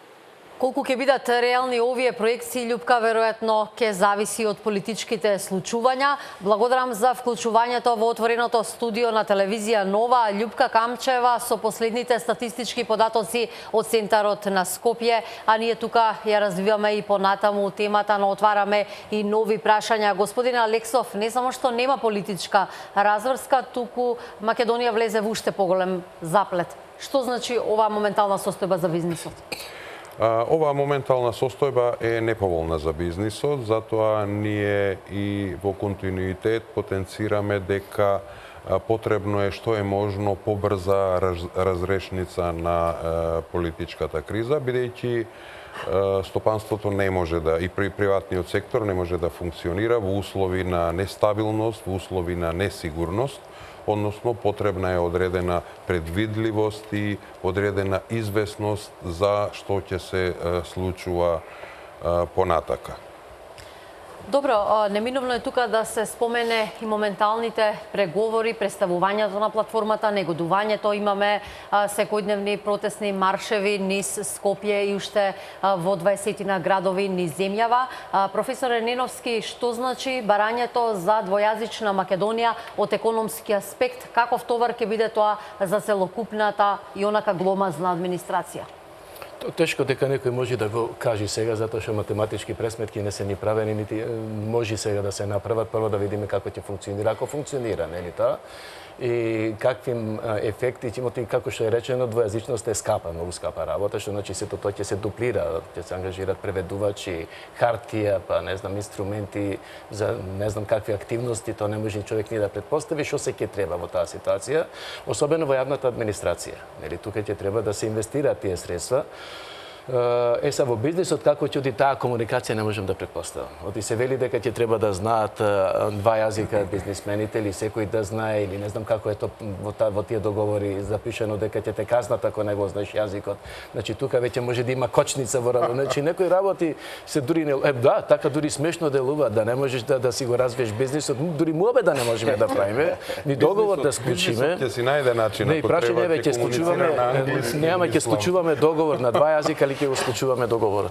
Колку ќе бидат реални овие проекции, Љупка, веројатно ќе зависи од политичките случувања. Благодарам за вклучувањето во отвореното студио на телевизија Нова. Љупка Камчева со последните статистички податоци од центарот на Скопје, а ние тука ја развиваме и понатаму темата, но отвараме и нови прашања. Господин Алексов, не само што нема политичка разврска, туку Македонија влезе во уште поголем заплет. Што значи оваа моментална состојба за бизнисот? Оваа моментална состојба е неповолна за бизнисот, затоа ние и во континуитет потенцираме дека потребно е што е можно побрза разрешница на политичката криза, бидејќи стопанството не може да, и при приватниот сектор не може да функционира во услови на нестабилност, во услови на несигурност, односно потребна е одредена предвидливост и одредена известност за што ќе се случува понатака. Добро, неминовно е тука да се спомене и моменталните преговори, представувањето на платформата, негодувањето. Имаме секојдневни протестни маршеви низ Скопје и уште во 20 на градови низ земјава. Професор Неновски, што значи барањето за двојазична Македонија од економски аспект? Каков товар ќе биде тоа за целокупната и онака гломазна администрација? Тешко дека некој може да го каже сега, затоа што математички пресметки не се ни правени, нити може сега да се направат, прво да видиме како ќе функционира, ако функционира, нели тоа? И какви ефекти ќе имате, како што е речено, двојазичноста е скапа, многу скапа работа, што значи сето тоа ќе се дуплира, ќе се ангажират преведувачи, хартија, па не знам, инструменти за не знам какви активности, тоа не може човек ни да претпостави што се ќе треба во таа ситуација, особено во јавната администрација. Нели тука ќе треба да се инвестираат тие средства. Са во бизнисот како ќе оди таа комуникација не можам да претпоставам. Оти се вели дека ќе треба да знаат два јазика бизнисмените или секој да знае или не знам како е тоа во тие договори запишано дека ќе те казнат ако не го знаеш јазикот. Значи тука веќе може да има кочница во работа. Значи некои работи се дури не да, така дури смешно делува да не можеш да си го развиеш бизнисот, дури муабе да не можеме да правиме, ни договор да склучиме. Ќе си најде начин ако треба ќе склучуваме, нема ќе склучуваме договор на два јазика или ќе го склучуваме договорот.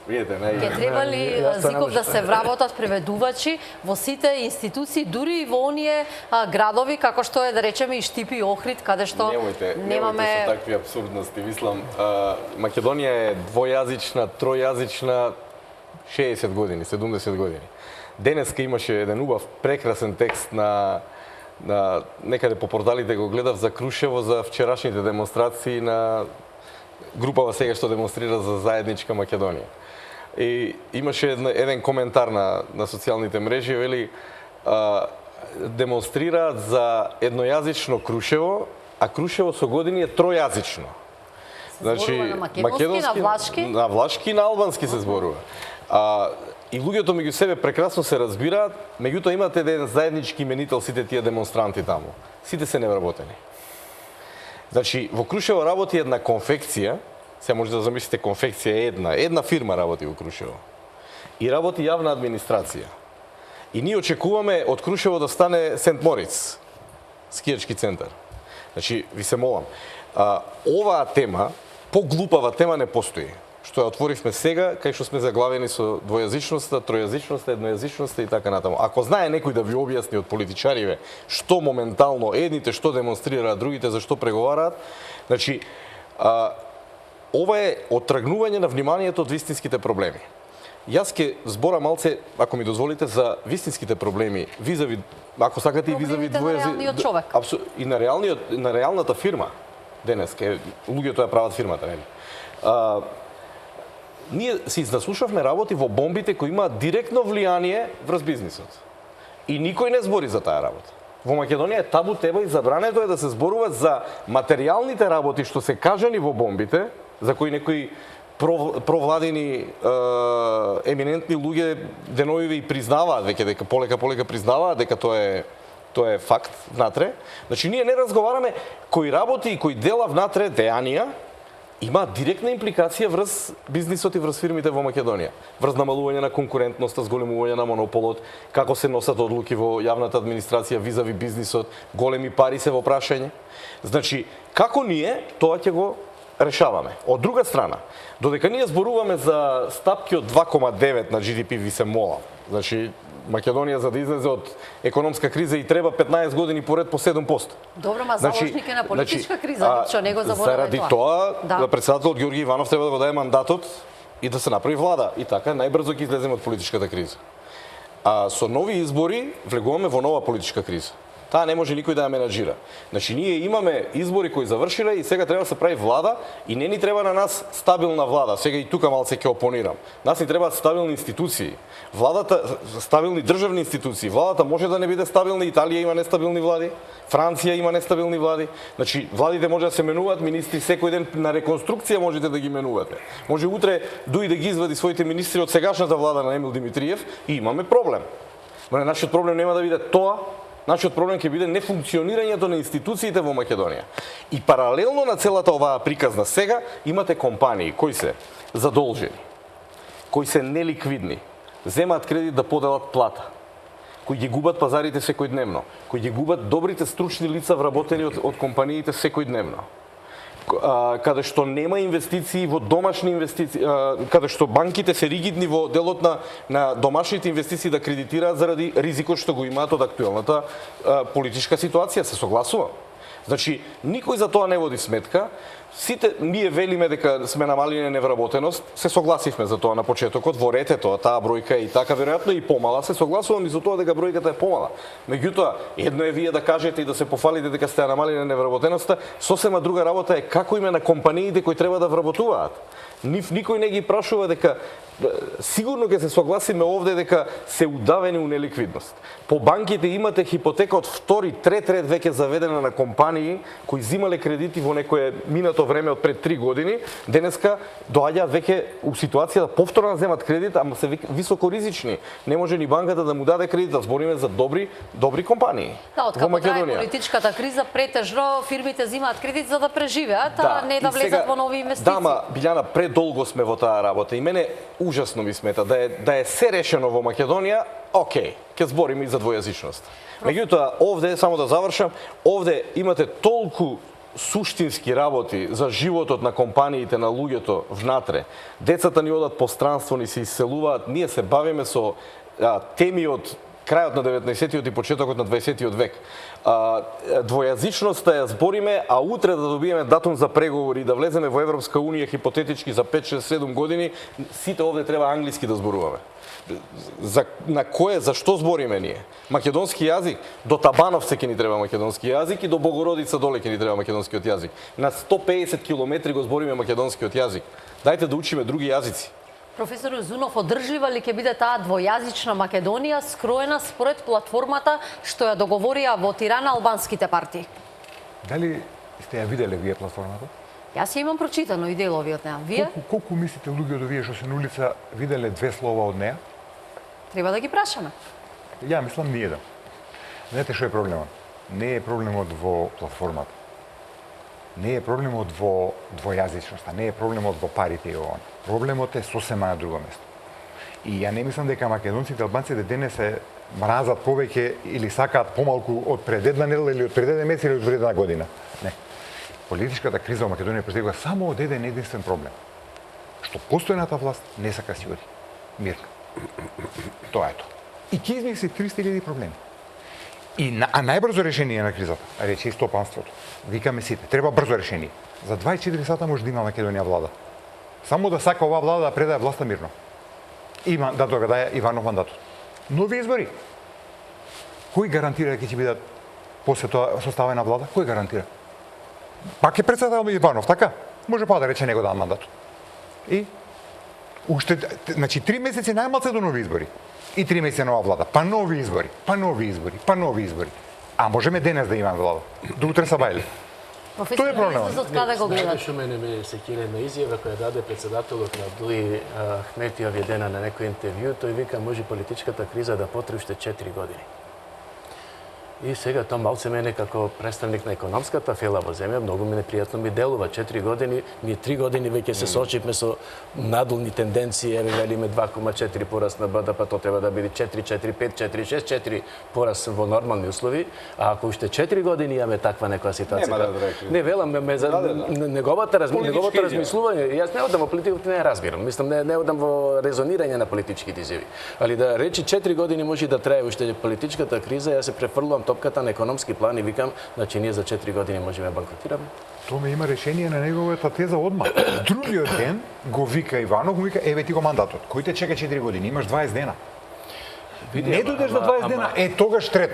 Ќе треба ли Зиков да се вработат преведувачи во сите институции, дури и во оние градови како што е да речеме и Штипи и Охрид, каде што немаме со такви апсурдности. Мислам, Македонија е двојазична, тројазична 60 години, 70 години. Денеска имаше еден убав, прекрасен текст на некаде по порталите го гледав за Крушево за вчерашните демонстрации на групава сега што демонстрира за заедничка Македонија. И имаше еден коментар на социјалните мрежи, вели демонстрираат за еднојазично Крушево, а Крушево со години е тројазично. Значи македонски, на влашки и на албански се зборува. И луѓето меѓу себе прекрасно се разбираат, меѓутоа имате еден заеднички именител сите тие демонстранти таму. Сите се невработени. Значи, во Крушево работи една конфекција, се може да замислите конфекција е една фирма работи во Крушево. и работи јавна администрација. И ние очекуваме од Крушево да стане Сент Мориц, скијачки центар. Значи, ви се молам, оваа тема, поглупава тема не постои. Што ја отворивме сега, кај што сме заглавени со двојазичноста, тројазичноста, еднојазичноста и така натаму. Ако знае некој да ви објасни од политичариве што моментално едните што демонстрираат, другите зашто преговараат, значи ова е оттргнување на вниманието од вистинските проблеми. Јас ќе збора малце, ако ми дозволите, за вистинските проблеми, визави, ако сакате и визави двојазичноста. човек. И на реалната фирма денес, луѓето ја прават фирмата, нели? Ние си заслушавме работи во бомбите кои имаат директно влијание врз бизнисот. И никој не збори за таа работа. Во Македонија е табу тема и забрането е да се зборува за материјалните работи што се кажани во бомбите, за кои некои провладени еминентни луѓе деновиве и признаваат веќе дека полека признаваат дека тоа е факт внатре. Значи ние не разговараме кои работи и кои дела внатре, дејанија, има директна импликација врз бизнисот и врз фирмите во Македонија. Врз намалување на конкурентноста, зголемување на монополот, како се носат одлуки во јавната администрација визави бизнисот, големи пари се во прашање. Значи, како ние тоа ќе го решаваме? Од друга страна, додека ние зборуваме за стапки од 2,9 на GDP, ви се молам. Значи, Македонија за да излезе од економска криза и треба 15 години поред по 7%. Добро, ма заложник е на политичка криза, што не го забораваме заради тоа. Председателот Ѓорги Иванов треба да го даде мандатот и да се направи влада. И така најбрзо ќе излеземе од политичката криза. Со нови избори влегуваме во нова политичка криза. Таа не може никој да ја менаџира. Значи, ние имаме избори кои завршиле и сега треба да се прави влада и не ни треба на нас стабилна влада. Сега и тука малце ќе опонирам. Нас ни требаат стабилни институции. Владата, стабилни државни институции. Владата може да не биде стабилна, Италија има нестабилни влади, Франција има нестабилни влади. Значи, владите може да се менуваат, министри секој ден на реконструкција можете да ги менувате. Може утре дуи да ги извади своите министри од сегашната влада на Емил Димитриев и имаме проблем. Но нашиот проблем нема да биде тоа. Нашиот проблем ќе биде нефункционирањето на институциите во Македонија. И паралелно на целата оваа приказна сега имате компании кои се задолжени, кои се неликвидни, земаат кредит да поделат плата, кои ги губат пазарите секојдневно, кои ги губат добрите стручни лица вработени од компаниите секојдневно, каде што нема инвестиции во домашни инвестиции, каде што банките се ригидни во делот на домашните инвестиции да кредитираат заради ризикот што го имаат од актуелната политичка ситуација, се согласувам. Значи, никој за тоа не води сметка. Сите ние велиме дека сме намалиле невработеност, се согласивме за тоа на почетокот, во ретето, таа бројка и така веројатно и помала, се согласувам и за тоа дека бројката е помала. Меѓутоа, едно е вие да кажете и да се пофалите дека сте намалиле невработеноста, сосема друга работа е како име на компаниите кои треба да вработуваат. Никој не ги прашува дека сигурно ќе се согласиме овде дека се удавени у неликвидност. По банките имате хипотека од втори, трет ред веќе заведена на компании кои земале кредити во некое минато време од пред 3 години, денеска доаѓаат веќе у ситуација да повторно да земат кредит, ама се високо ризични. Не може ни банката да му даде кредит, да збориме за добри компании. Да, од како трае политичката криза, претежно фирмите земаат кредит за да преживеат, а не да влезат во нови инвестиции. Да, ма Билјана, предолго сме во таа работа и мене ужасно ми смета да е се решено во Македонија, окей, ќе збориме и за двојазичност. Меѓутоа, овде, само да завршам, овде имате толку суштински работи за животот на компаниите, на луѓето внатре. Децата ни одат по странство, ни се иселуваат, ние се бавиме со теми од крајот на 19-тиот и почетокот на 20-тиот век. Двојазичноста ја збориме, а утре да добиеме датум за преговори и да влеземе во Европска Унија хипотетички за 5, 6, 7 години, сите овде треба англиски да зборуваме. За што збориме ние? Македонски јазик? До Табановце ќе ни треба македонски јазик и до Богородица доле ќе ни треба македонскиот јазик. На 150 километри го збориме македонскиот јазик. Дајте да учиме други јазици. Професор Узунов, одржлива ли ќе биде таа двојазична Македонија скроена според платформата што ја договорија во Тирана албанските партии? Дали сте ја виделе вие платформата? Јас ја имам прочитано и делови од неа. Вие? Колку мислите луѓе од овие што се на улица виделе 2 слова од неа? Треба да ги прашаме. Ја мислам ни еден. Знаете што е проблемот? Не е проблемот во платформата. Не е проблемот во двојазичноста, не е проблемот во парите и ова. Проблемот е сосема на друго место. И ја не мислам дека македонците и албанците денес се мразат повеќе или сакаат помалку од пред една недела или од пред еден месец или од пред една година. Не. Политичката криза во Македонија проистекува само од еден единствен проблем. Што постојната власт не сака си оди мирно. Тоа е тоа. И ќе измисли 300.000 проблеми. А најбрзо решение на кризата, рече и стопанството. Викаме сите, треба брзо решение. За 24 сата може да има Македонија влада. Само да сака оваа влада да предае власта мирно. Да го даде Иванов мандатот. Нови избори. Кој гарантира дека ќе бидат после тоа составена влада? Кој гарантира? Пак е председател Иванов, така? Може па да рече него да мандатот. И уште, значи 3 месеци најмалце до нови избори. И 3 месеци нова влада, па нови избори, па нови избори, па нови избори. А можеме денес да имаме влада. До утре са бајле. Тоа е проблемот. Од каде го гледате? Што мене ме сеќира на изјава која даде председателот на Дуи Ахметиов едена на некој интервју, тој вика може политичката криза да потрае уште 4 години. И сега тоа малце мене како представник на економската фела во земја многу ми непријатно ми делува. 4 години, ние 3 години веќе се соочивме со надолни тенденции, еве велиме 2,4 пораст на БДП, тоа треба да биде 4, 4, 5, 4, 6, 4 пораст во нормални услови, а ако уште 4 години имаме таква некоја ситуација. Не велам за неговото размислување, јас не одам во политиката, не разбирам. Мислам не одам во резонирање на политичките изјави. Али да речи 4 години може да трае уште политичката криза, јас се префрлувам топката на економски план и викам, значи ние за 4 години можеме банкротираме. Томе има решение на неговата теза одма. Другиот ден го вика Иванов, му вика еве ти го мандатот. Кој те чека 4 години, имаш 20 дена. Не додеш за 20 дена, тогаш трет.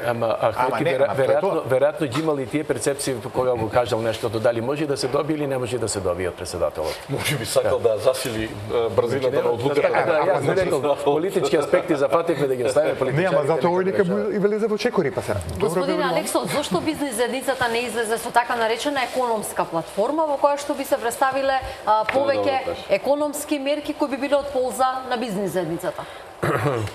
Веројатно ги имали тие перцепции кога го кажал нештото, дали може да се добие или не може да се добие од председателот. Може би сакал да засили брзината на одлуката. Јас не рекол политички аспекти зафативме да ги оставиме политички. Не, ама затоа овој нека и влезе во чекори па се. Господин Алексо, зошто бизнис заедницата не излезе со така наречена економска платформа во која што би се представиле повеќе економски мерки кои би биле од полза на бизнис заедницата?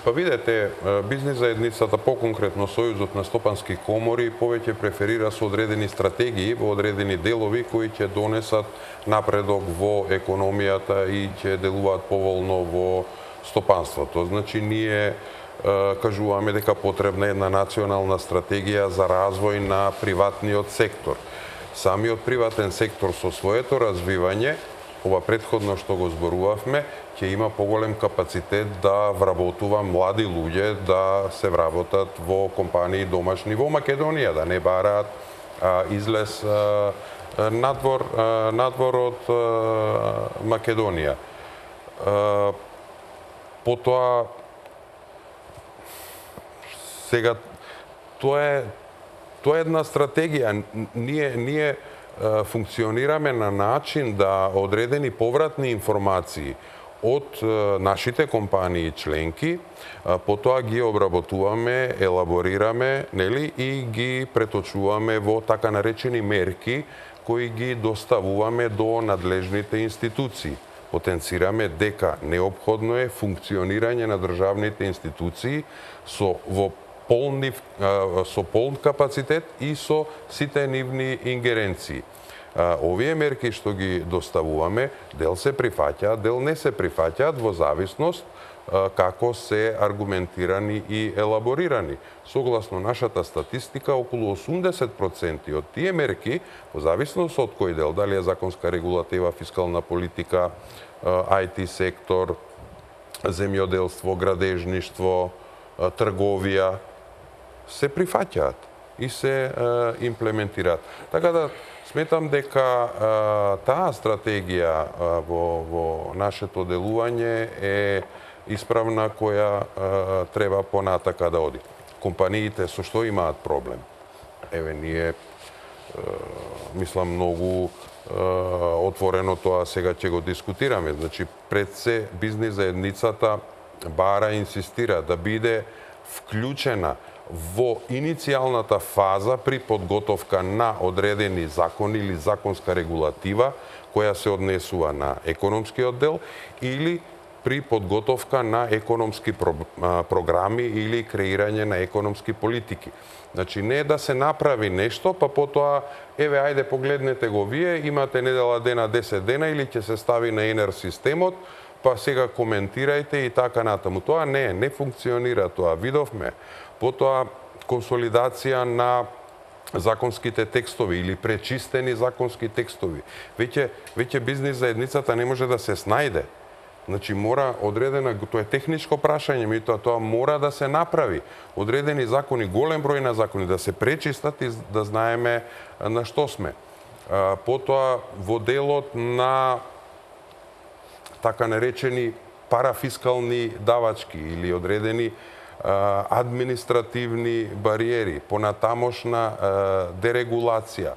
Па видете, бизнис заедницата, поконкретно Сојузот на стопански комори, повеќе преферира со одредени стратегии во одредени делови кои ќе донесат напредок во економијата и ќе делуваат поволно во стопанството. Значи, ние кажуваме дека потребна една национална стратегија за развој на приватниот сектор. Самиот приватен сектор со своето развивање, ова претходно што го зборувавме, ќе има поголем капацитет да вработува млади луѓе да се вработат во компании домашни во Македонија, да не бараат излез надвор од Македонија. Потоа сега тоа е една стратегија. Ние функционираме на начин да одредени повратни информации од нашите компании членки, потоа ги обработуваме, елаборираме, нели, и ги преточуваме во така наречени мерки кои ги доставуваме до надлежните институции. Потенцираме дека неопходно е функционирање на државните институции со полн капацитет и со сите нивни ингеренции. Овие мерки што ги доставуваме, дел се прифаќаат, дел не се прифаќаат во зависност како се аргументирани и елаборирани. Согласно нашата статистика, околу 80% од тие мерки, во зависност од кој дел, дали е законска регулатива, фискална политика, IT сектор, земјоделство, градежништво, трговија, се прифаќаат и се имплементираат. Така да сметам дека таа стратегија во нашето делување е исправна, која треба понатака да оди. Компаниите со што имаат проблем? Еве, ние мислам многу отворено тоа сега ќе го дискутираме. Значи, пред се бизнис заедницата бара, инсистира да биде вклучена во иницијалната фаза при подготовка на одредени закони или законска регулатива која се однесува на економскиот дел или при подготовка на економски програми или креирање на економски политики. Значи, не да се направи нешто, па потоа, еве, ајде погледнете го вие, имате недела дена, 10 дена, или ќе се стави на ЕНЕР системот, па сега коментирајте и така натаму. Тоа не функционира тоа. Видовме. Потоа консолидација на законските текстови или пречистени законски текстови. Веќе бизнис заедницата не може да се снајде. Значи мора одредена, тоа е техничко прашање, меѓутоа тоа мора да се направи. Одредени закони, голем број на закони да се пречистат и да знаеме на што сме. Потоа во делот на така наречени парафискални давачки или одредени административни бариери, понатамошна дерегулација,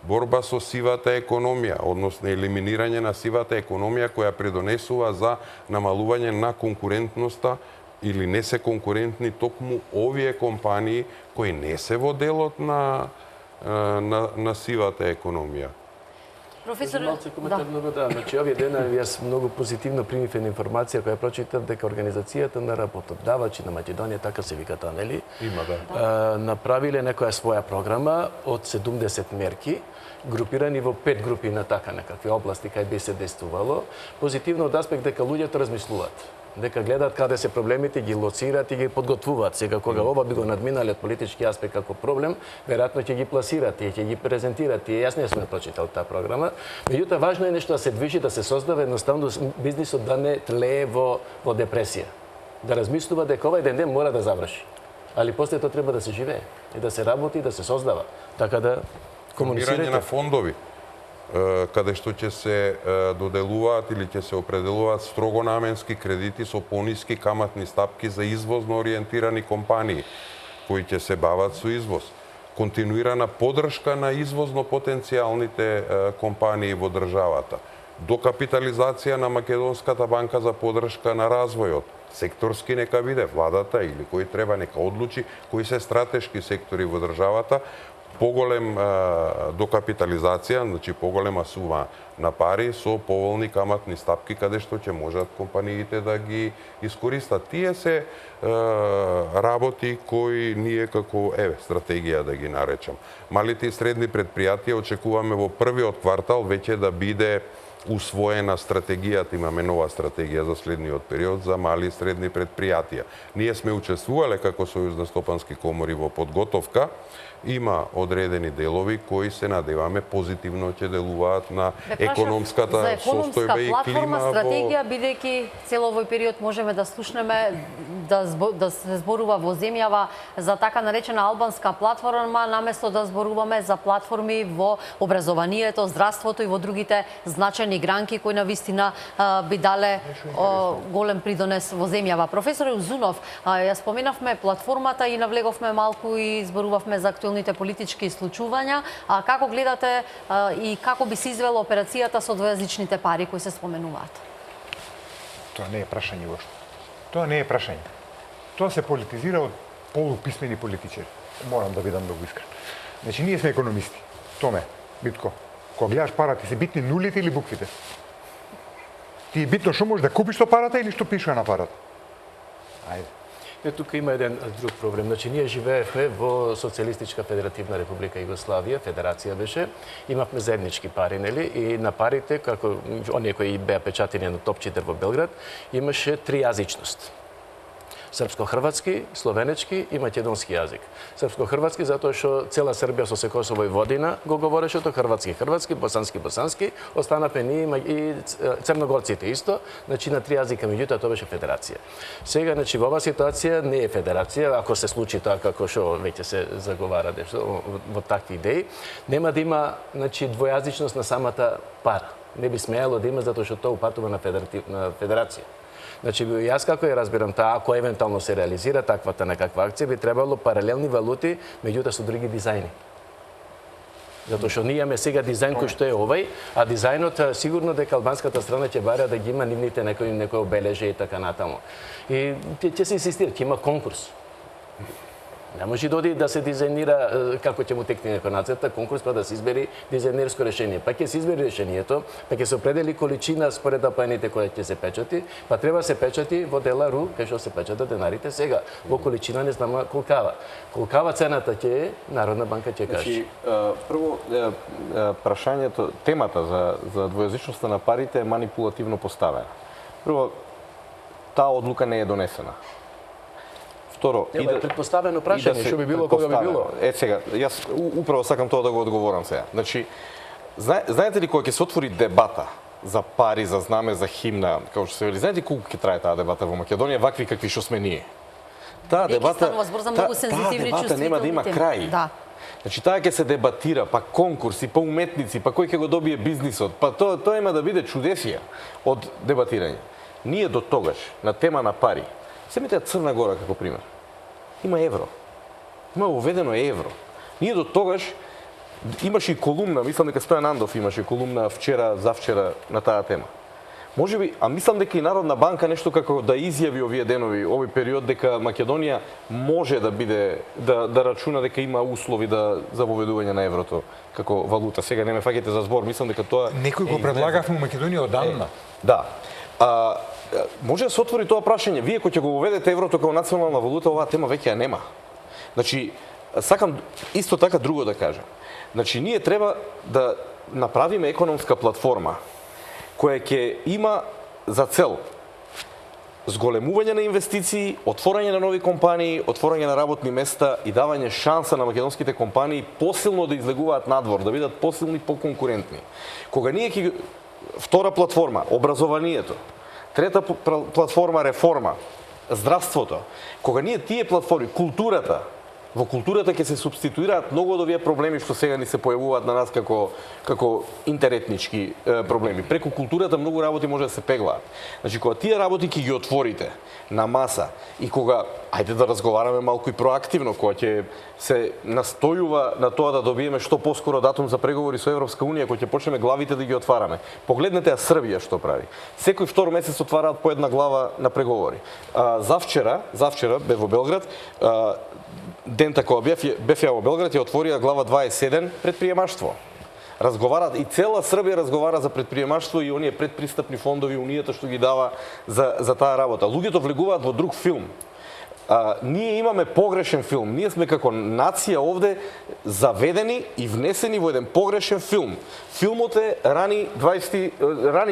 борба со сивата економија, односно елиминирање на сивата економија која придонесува за намалување на конкурентноста или не се конкурентни токму овие компании кои не се во делот на сивата економија. Професор, малце коментар да. Значи овие дена јас многу позитивно примив една информација која прочитав дека организацијата на работодавачи на Македонија, така се вика таа, нели? Има, да. Направиле некоја своја програма од 70 мерки, групирани во 5 групи на така некакви области кај би се действувало. Позитивно од аспект дека луѓето размислуваат, дека гледаат каде се проблемите, ги лоцираат и ги подготвуваат. Сега кога ова би го надминале од политички аспект како проблем, веројатно ќе ги пласират и ќе ги презентират. И јас не сум прочитал таа програма. Меѓутоа важно е нешто да се движи, да се создава едноставно бизнисот да не тлее во депресија. Да размислува дека овај ден мора да заврши. Али после тоа треба да се живее и да се работи, да се создава. Така да комуницирање на фондови каде што ќе се доделуваат или ќе се определуваат строго наменски кредити со пониски каматни стапки за извозно ориентирани компании кои ќе се бават со извоз. Континуирана поддршка на извозно потенцијалните компании во државата. Докапитализација на Македонската банка за поддршка на развојот. Секторски нека биде владата или кој треба нека одлучи кои се стратешки сектори во државата, поголем докапитализација, значи поголема сума на пари со поволни каматни стапки каде што ќе можат компаниите да ги искористат. Тие се работи кои ние како стратегија да ги наречам. Малите и средни предпријатија очекуваме во првиот квартал веќе да биде усвоена стратегијата, имаме нова стратегија за следниот период за мали и средни предпријатија. Ние сме учествувале како Сојуз на стопански комори во подготовка. Има одредени делови кои се надеваме позитивно ќе делуваат на економската состојба и клима во стратегија, бидејќи цел овој период можеме да слушнеме да се зборува во земјава за така наречена албанска платформа, наместо да зборуваме за платформи во образованието, здравството и во другите значајни гранки кои навистина би дале голем придонес во земјава. Професор Узунов, ја споменавме платформата и навлеговме малку и зборувавме за актуелните политички случувања. А како гледате и како би се извела операцијата со двојазичните пари кои се споменуваат? Тоа не е прашање воопшто. Тоа не е прашање. Тоа се политизира од полуписмени политичари. Морам да бидам многу искрен. Значи, ние сме економисти. Томе, Битко, кога гледаш парата, се битни нулите или буквите? Ти е битно што можеш да купиш со парата или што пише на парата? Ајде. Тука има еден друг проблем. Значи, ние живеевме во Социјалистичка федеративна република Југославија, федерација беше, имавме заеднички пари, нели? И на парите, како оние кои беа печатени на топчите во Белград, имаше тријазичност. Српско-хрватски, словенечки и македонски јазик. Српско-хрватски затоа што цела Србија со се Косово и Водина го говореше тоа, хрватски, босански, останавме ние и црногорците исто, значи на три јазика, меѓутоа тоа беше федерација. Сега, значи, во оваа ситуација не е федерација, ако се случи тоа како што веќе се заговара во такви идеи, нема да има, значи, двојазичност на самата пара. Не би смеело да има затоа што тоа упатува на федерација. Значи, јас како ја разбирам таа, ако евентуално се реализира таквата некаква акција, би требало паралелни валути, меѓутоа со други дизајни. Затоа што ние имаме сега дизајн кој што е овај, а дизајнот сигурно дека албанската страна ќе бара да ги има нивните некои обележја и така натаму. И ќе се инсистира, ќе има конкурс. Не може да се дизајнира како ќе му текне нацията, конкурс па да се избери дизајнерско решение. Па ќе се избери решението, па ќе се определи количина според апаните која ќе се печати, па треба се печати во дела РУ, кај што се печатат денарите сега. Во количина не знам колкава. Колкава цената ќе е, Народна банка ќе каже. Прво, прашањето, темата за двојазичноста на парите е манипулативно поставена. Прво, таа одлука не е донесена. Второ, Е предпоставено прашање, што би било кога би било? Сега, јас управо сакам тоа да го одговорам сега. Значи, знаете ли кога ќе се отвори дебата за пари, за знаме, за химна, како што се вели, знаете колку ќе трае таа дебата во Македонија, вакви какви што сме ние? Таа дебата нема да има крај. Да. Значи таа ќе се дебатира, па конкурси, па уметници, па кој ќе го добие бизнисот, па тоа има да биде чудесија од дебатирање. Ние до тогаш на тема на пари, семете Црна Гора како пример. Има евро. Има уведено евро. Ние до тогаш имаше и колумна, мислам дека Стојан Андов имаше колумна вчера, завчера на таа тема. Можеби, а мислам дека и Народна банка нешто како да изјави овие денови, овој период дека Македонија може да биде да рачуна дека има услови за воведување на еврото како валута. Сега не ме фаќате за збор, мислам дека тоа Некој го предлагавме во Македонија одамна. Да. Може да се отвори тоа прашање. Вие кој ќе го воведете еврото како национална валута, оваа тема веќе ја нема. Значи, сакам исто така друго да кажам. Значи, ние треба да направиме економска платформа која ќе има за цел зголемување на инвестиции, отворање на нови компании, отворање на работни места и давање шанса на македонските компании посилно да излегуваат надвор, да бидат посилни, поконкурентни. Кога ние ќе втора платформа, образованието, трета платформа, реформа, здравството, кога ние тие платформи, културата, во културата ќе се субституираат многу од овие проблеми што сега ни се појавуваат на нас како интеретнички проблеми. Преку културата многу работи може да се пеглаат. Значи, кога тие работи ќе ги отворите на маса и кога, ајде да разговараме малку и проактивно, кога ќе се настојува на тоа да добиеме што поскоро датум за преговори со Европска унија, кога ќе почнеме главите да ги отвараме. Погледнете ја Србија што прави. Секој втор месец отвараат по една глава на преговори. Завчера бев во Белград, дента кога бев ја во Белград ја отворија глава 27 предприемаштво. Разговараат и цела Србија разговара за предприемаштво и оние предпристапни фондови, унијата што ги дава за таа работа. Луѓето влегуваат во друг филм. Ние имаме погрешен филм. Ние сме како нација овде заведени и внесени во еден погрешен филм. Филмот е рани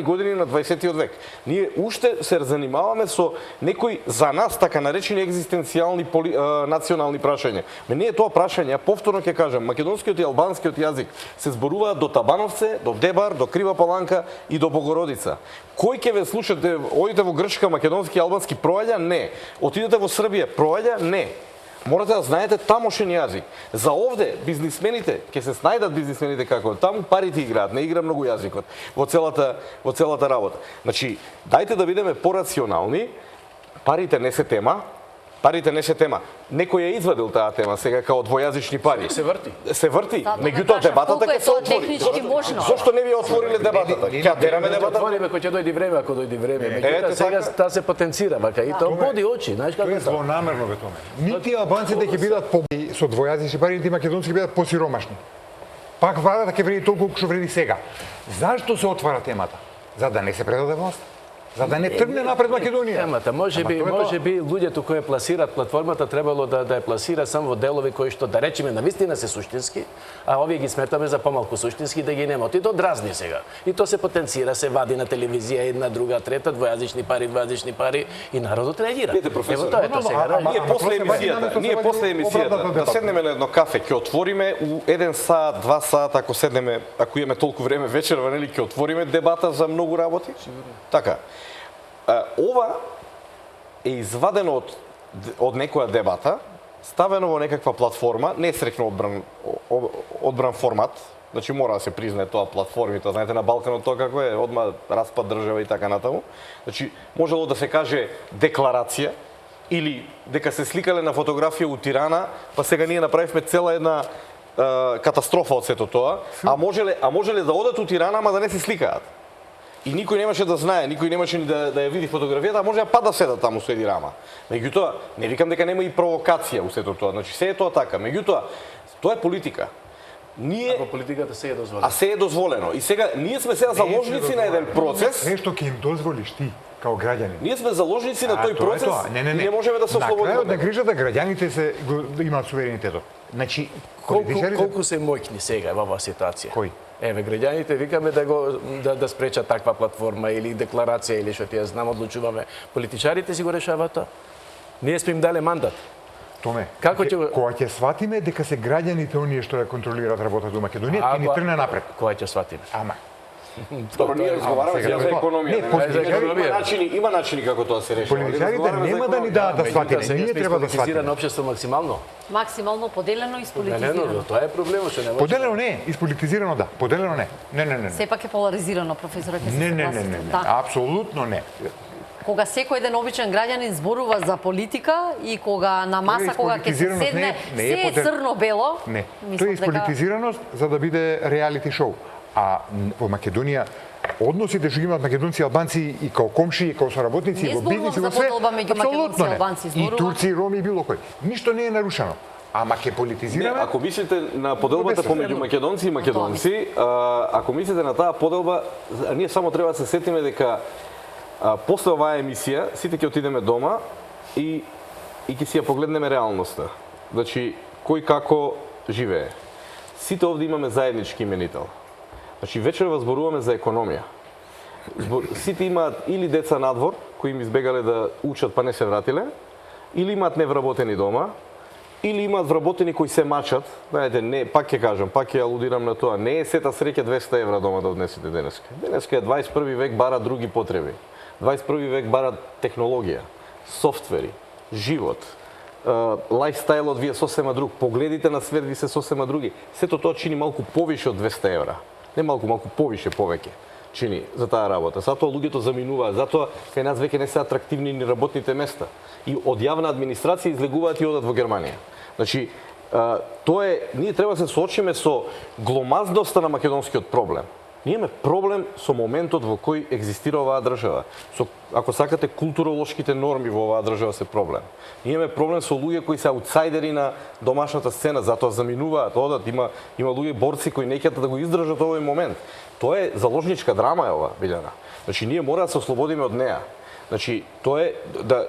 години на 20 век. Ние уште се занимаваме со некои за нас така наречени екзистенцијални национални прашања. Не е тоа прашање, повторно ќе кажам, македонскиот и албанскиот јазик се зборуваат до Табановце, до Дебар, до Крива Паланка и до Богородица. Кој ќе ве слушате, одите во Грчка, македонски и албански проаѓа? Не. Отидете во Србија, проаѓа? Не. Морате да знаете тамошен јазик. За овде бизнисмените ќе се снајдат бизнисмените како таму парите играат, не игра многу јазикот во целата работа. Значи, дајте да бидеме порационални. Парите не се тема. Некој ја извадил таа тема сега као двојазични пари. Се врти. Се врти. Меѓутоа дебатата ќе се отвори. Зошто не ви отвориле дебатата? Ќе дераме дебатата. Отвориме кога ќе дојде време, ако дојде време. Меѓутоа сега таа се потенцира, вака и тоа боди очи, знаеш како Тоа е злонамерно бе тоа. Нити албанците ќе бидат со двојазични пари, нити македонците ќе бидат посиромашни. Пак владата ќе вреди толку колку што вреди сега. Зашто се отвара темата? За да не се предаде власт. За да не тргне напред Македонија. Темата, можеби луѓето кои пласираат платформата требало да ја пласира само во делови кои што да речеме навистина се суштински, а овие ги сметаме за помалку суштински да ги нема. И тоа дразни сега. И тоа се потенцира, се вади на телевизија една, друга, трета, двојазични пари и народот реагира. Видите, професор, тоа е тоа сега. Ние после емисијата да седнеме на едно кафе, ќе отвориме у 1 сат, 2 сата, ако седнеме, ако имаме толку време вечерва, нели ќе отвориме дебата за многу работи. Така. Ова е извадено од некоја дебата, ставено во некаква платформа, не срекно одбран формат, значи мора да се признае тоа платформите, знаете на Балканот тоа како е, одма распад држава и така натаму. Значи можело да се каже декларација или дека се сликале на фотографија у Тирана, па сега ние направивме цела една катастрофа од сето тоа, а можеле да одат у Тирана, ама да не се сликаат. И никој немаше да знае, никој немаше ни да ја види фотографијата, а може да пада седат таму со Еди Рама. Меѓутоа, не викам дека нема и провокација у сето тоа, значи се е тоа така. Меѓутоа, тоа е политика. Ние во политиката се е дозволено. А се е дозволено. И сега ние сме сега заложници на еден процес. Се што ќе им дозволиш ти као граѓани. Ние сме заложници на тој процес. Не можеме да се ослободиме. На крајот на грижата граѓаните имаат суверенитетот. Значи, Колку се моќни сега во оваа ситуација? Кои? Еве, граѓаните викаме да спречат таква платформа или декларација или што ти ја знам, одлучуваме. Политичарите си го решаваат тоа. Ние сме им дале мандат. Томе, Како ќе кога ќе сватиме дека се граѓаните оние што ја контролираат работата во Македонија, ќе ни тргне напред. Кога ќе сватиме? Ама, Добро, ние разговараме сега за економија. Има начини како тоа се решава. политичарите нема да ни дадат да сватиме, ние треба да сватиме. Политизирано општество максимално. Максимално поделено и сполитизирано. Тоа е проблемот што не може. Поделено не, исполитизирано да, поделено не. Не. Сепак е поларизирано, професоре, ќе се Не, согласите. Да. апсолутно не. Кога секој еден обичен граѓанин зборува за политика и кога на маса, кога ќе се Исполитизираност седне, не е се е црно-бело. Не, мислам тоа е дека- исполитизираност за да биде реалити шоу. А во Македонија односите што ги имаат македонци и албанци и као комши, и као соработници, Не и во зборувам бизнис и за во све, поделба меѓу апсолутно македонци и не. албанци, И зборувам- турци, и роми, и било кој. Ништо не е нарушено. Ама ќе Не, политизираме. ако мислите на поделбата помеѓу македонци и македонци, ако мислите на таа поделба, ние само треба да се сетиме дека после оваа емисија сите ќе отидеме дома и ќе си ја погледнеме реалноста. Значи, кој како живее. Сите овде имаме заеднички именител. Значи, вечерва зборуваме за економија. Сите имаат или деца надвор, кои им избегале да учат па не се вратиле, или имаат невработени дома, или имаат вработени кои се мачат. Знаете, не, пак ќе кажам, пак ќе алудирам на тоа. Не е сета среќа 200 евра дома да однесете денеска. Денеска е 21 век, бара други потреби. 21 век бара технологија, софтвери, живот. Лајфстајлот ви е сосема друг. Погледите на свет ви се сосема други. Сето тоа чини малку повише од 200 евра. Не малку повише, повеќе чини за таа работа. Затоа луѓето заминуваат, затоа кај нас веќе не се атрактивни ни работните места. И од јавна администрација излегуваат и одат во Германија. Значи, тоа е, ние треба да се соочиме со гломазноста на македонскиот проблем. Ние имаме проблем со моментот во кој екзистира оваа држава. Со, ако сакате, културолошките норми во оваа држава се проблем. Ние имаме проблем со луѓе кои се аутсайдери на домашната сцена, затоа заминуваат, одат, има луѓе борци кои не ќе да го издржат овој момент. Тоа е заложничка драма е ова, Билјана. Значи ние мора да се ослободиме од неа. Значи тоа е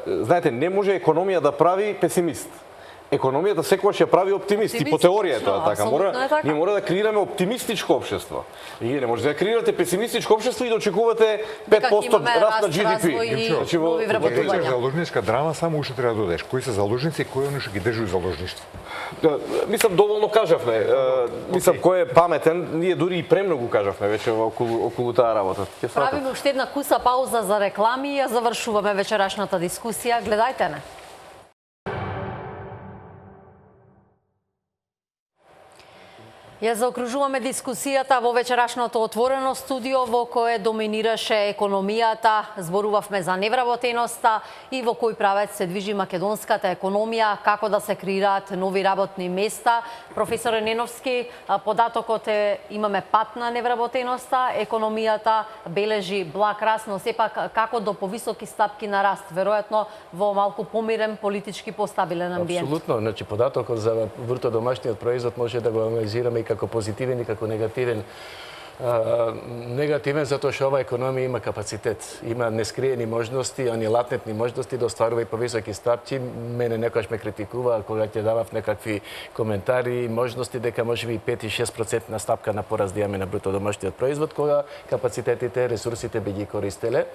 знаете, не може економија да прави песимист. Економијата секогаш ја прави оптимист и по теорија е тоа така. Ние мора да креираме оптимистичко општество. Вие не можете да креирате песимистичко општество и да очекувате 5% раст на GDP. Значи во заложничка драма само уште треба да додадеш. Кои се заложници и кои оние што ги држат заложништво? Мислам доволно кажавме. Мислам кој е паметен, ние дури и премногу кажавме веќе околу таа работа. Правиме уште една куса пауза за реклами и ја завршуваме вечерашната дискусија. Гледајте не. Ја заокружуваме дискусијата во вечерашното отворено студио во кое доминираше економијата, зборувавме за невработеноста и во кој правец се движи македонската економија, како да се креираат нови работни места. Професоре Неновски, податокот е имаме пат на невработеноста, економијата бележи благ раст, но сепак како до повисоки стапки на раст, веројатно во малку помирен политички постабилен амбиент. Апсолутно, значи податокот за бруто домашниот производ може да го анализираме и како позитивен и како негативен. Негативен затоа што ова економија има капацитет, има нескриени можности, они латентни можности да остварува и повисоки стапки. Мене некојаш ме критикува кога ќе давав некакви коментари, можности дека можеби и 5 и 6% на стапка на пораст да имаме на бруто домашниот производ, кога капацитетите, ресурсите би ги користеле.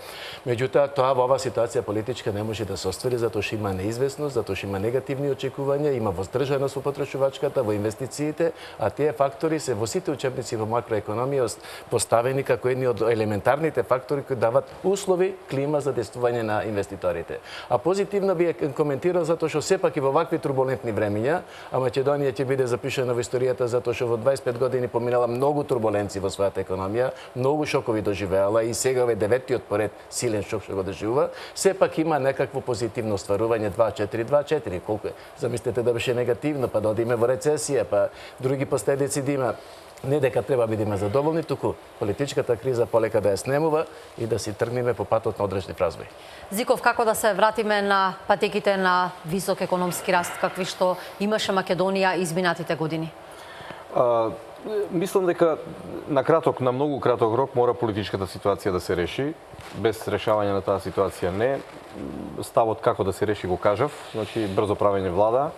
Меѓутоа, тоа во оваа ситуација политичка не може да се оствари затоа што има неизвестност, затоа што има негативни очекувања, има воздржаност во потрошувачката, во инвестициите, а тие фактори се во сите учебници во макроекономија поставени како едни од елементарните фактори кои дават услови, клима за действување на инвеститорите. А позитивно би коментирал затоа што сепак и во вакви турбулентни времиња, а Македонија ќе биде запишана во историјата затоа што во 25 години поминала многу турбуленции во својата економија, многу шокови доживеала и сега овој деветиот поред силен шок што го доживува, сепак има некакво позитивно остварување 2-4-2-4. Колку замислете да беше негативно, па да одиме во рецесија, па други последици да има. Не дека треба бидеме задоволни, туку политичката криза полека да ја снемува и да си тргнеме по патот на одржлив развој. Зиков, како да се вратиме на патеките на висок економски раст, какви што имаше Македонија изминатите години? Мислам дека на многу краток рок мора политичката ситуација да се реши. Без решавање на таа ситуација не. Ставот како да се реши го кажав, значи брзо правење влада.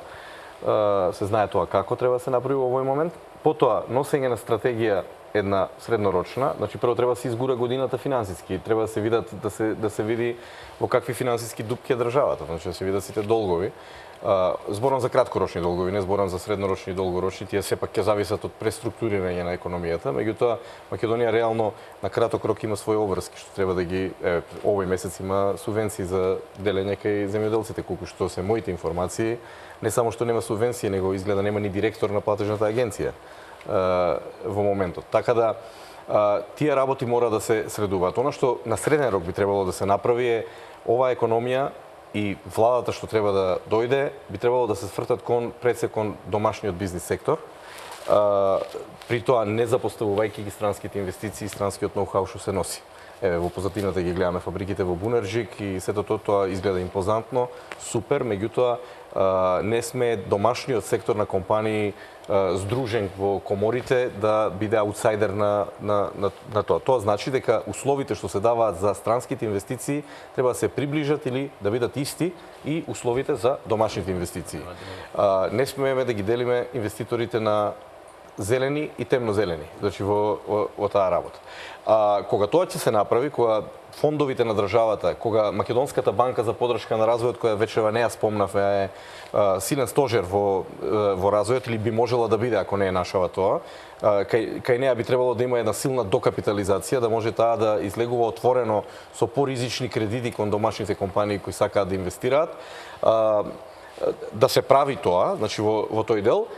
се знае тоа како треба да се направи во овој момент. Потоа, носење на стратегија една среднорочна, значи прво треба да се изгура годината финансиски, треба да се видат да се види во какви финансиски дупки е државата, значи да се видат сите долгови. Зборам за краткорочни долгови, не зборам за среднорочни и долгорочни, тие сепак ќе зависат од преструктурирање на економијата, меѓутоа Македонија реално на краток рок има своји обврски што треба да ги овој месец има субвенции за делење кај земјоделците, колку што се моите информации, не само што нема субвенции, него изгледа нема ни директор на платежната агенција во моментот. Така да тие работи мора да се средуваат. Она што на среден рок би требало да се направи е оваа економија и владата што треба да дојде, би требало да се свртат пред се кон домашниот бизнис сектор, при тоа не запоставувајќи ги странските инвестиции и странскиот ноу-хау што се носи. Еве, во позадината ги гледаме фабриките во Бунарџик и сето тоа изгледа импозантно, супер, меѓутоа не сме домашниот сектор на компании здружен во коморите да биде аутсайдер на тоа. Тоа значи дека условите што се даваат за странските инвестиции треба да се приближат или да бидат исти и условите за домашните инвестиции. Не смееме да ги делиме инвеститорите на зелени и темнозелени, значи во таа работа. Кога тоа ќе се направи, кога фондовите на државата, кога Македонската банка за поддршка на развојот, која вече не ја спомнавме, е силен стожер во развојот, или би можела да биде ако не е нашава тоа, кај неа би требало да има една силна докапитализација, да може таа да излегува отворено со поризични кредити кон домашните компании кои сакаат да инвестираат, да се прави тоа, значи во тој дел.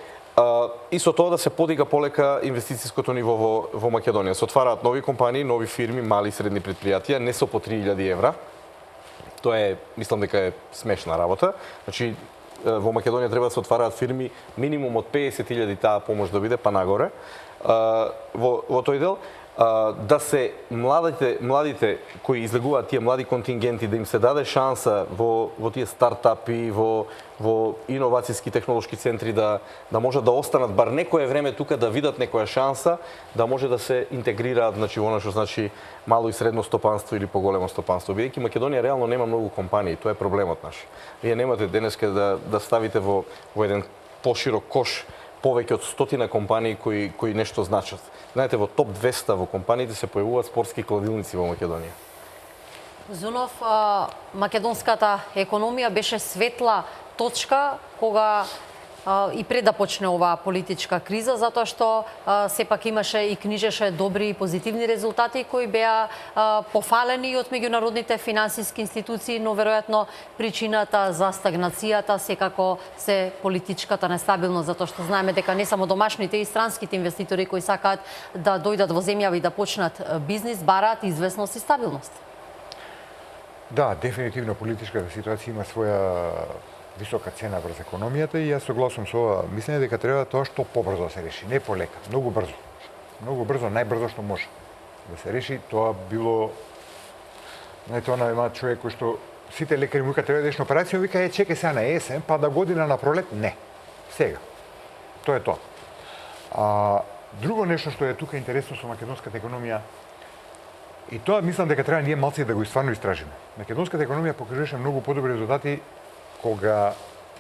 И со тоа да се подига полека инвестицијското ниво во Македонија. Се отвараат нови компании, нови фирми, мали и средни предпријатија, не со по 3000 евра. Тоа е, мислам дека е смешна работа. Значи, во Македонија треба да се отвараат фирми минимум од 50.000, таа помош да биде па нагоре. Во тој дел, да се младите кои излегуваат тие млади контингенти, да им се даде шанса во тие стартапи, во иновацијски технолошки центри да можат да останат бар некое време тука, да видат некоја шанса, да може да се интегрираат, значи она што значи мало и средно стопанство или поголемо стопанство. Бидејќи Македонија реално нема многу компании, тоа е проблемот наш. Вие немате денеска да ставите во еден поширок кош повеќе од 100 компании кои нешто значат. Знаете, во топ 200 во компаниите се појавуваат спортски кладилници во Македонија. Зунов, македонската економија беше светла точка кога и пред да почне оваа политичка криза, затоа што сепак имаше и книжеше добри и позитивни резултати кои беа пофалени од меѓународните финансиски институции, но веројатно причината за стагнацијата секако се политичката нестабилност, затоа што знаеме дека не само домашните и странските инвеститори кои сакаат да дојдат во земјава и да почнат бизнис, бараат известност и стабилност. Да, дефинитивно политичката ситуација има своја висока цена врз економијата и јас согласувам со ова мислење дека треба тоа што побрзо да се реши, не полека, многу брзо. Многу брзо, најбрзо што може да се реши. Тоа било знаете, она има човек кој што сите лекари му викаат треба да идеш на операција, вика чекај сега на есен, па да година на пролет, не. Сега. Тоа е тоа. Друго нешто што е тука интересно со македонската економија, и тоа мислам дека треба ние малци да го стварно истражиме. Македонската економија покажуваше многу подобри резултати кога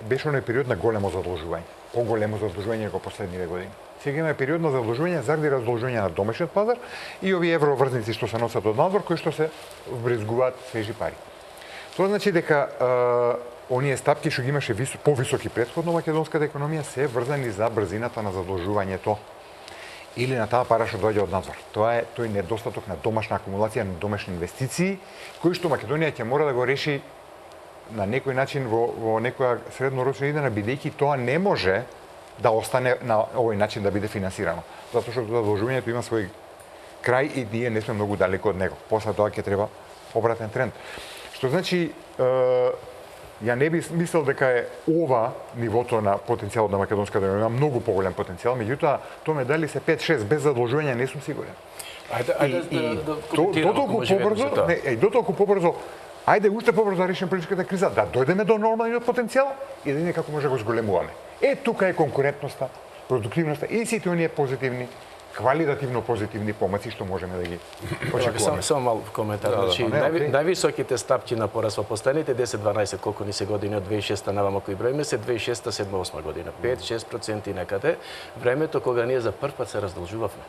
беше оној период на големо задолжување, поголемо задолжување како последниве години. Сега има период на задолжување заради раздолжување на домашниот пазар и овие евроврзници што се носат од надвор, кои што се вбрезгуваат свежи пари. Тоа значи дека оние стапки што ги имаше повисоки претходно македонската економија се врзани за брзината на задолжувањето или на таа пара што доаѓа од надвор. Тоа е тој недостаток на домашна акумулација на домашни инвестиции, кои што Македонија ќе мора да го реши на некој начин во некоја среднорочна идеја, бидејќи тоа не може да остане на овој начин да биде финансирано. Затоа што задолжувањето има свој крај и ние не сме многу далеко од него. После тоа ќе треба обратен тренд. Што значи, ја не би мислел дека е ова нивото на потенцијалот на македонската економија, многу поголем потенцијал, меѓутоа тоа ме дали се 5-6 без задолжување, не сум сигурен. Дотолку побрзо, ајде уште побрзо да решиме политичката криза, да дојдеме до нормалниот потенцијал и да видиме како може да го зголемуваме. Тука е конкурентноста, продуктивноста и сите оние позитивни квалитативно позитивни помаци што можеме да ги очекуваме. Само мал коментар. Значи, највисоките стапки на пораст во последните 10-12 колку ни се години од 2006 навамо кои броиме се 2006, 2007, 2008 година. 5-6% некаде. Времето кога ние за прв пат се раздолжувавме.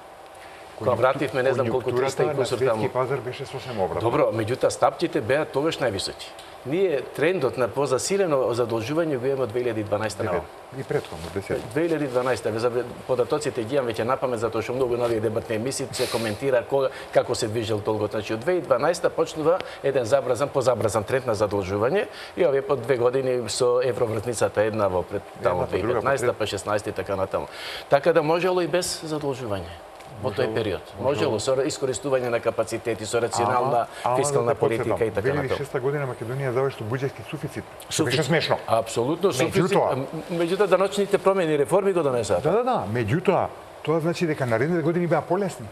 Кога вративме не знам колку 300 и кусор таму. Светски пазар беше сосем обратно. Добро, меѓутоа стапките беа тогаш највисоки. Ние трендот на позасилено задолжување го имаме од 2012 навамо. И претходно, 10. 2012, податоците ги имам веќе напамет, затоа што многу нови дебатни емисии се коментира како се движел толгот. Значи, од 2012 почнува еден позабразан тренд на задолжување и овие по 2 години со евровртницата една во пред таму 2015, па 16 и така натаму. Така да можело и без задолжување во тој период. Можело со искористување на капацитети, со рационална фискална политика и така натаму. 2006 година Македонија заврши буџетски суфицит. Беше смешно. Апсолутно суфицит. Меѓутоа даночните промени и реформи го донесаа. Да. Меѓутоа, тоа значи дека наредните години беа полесни.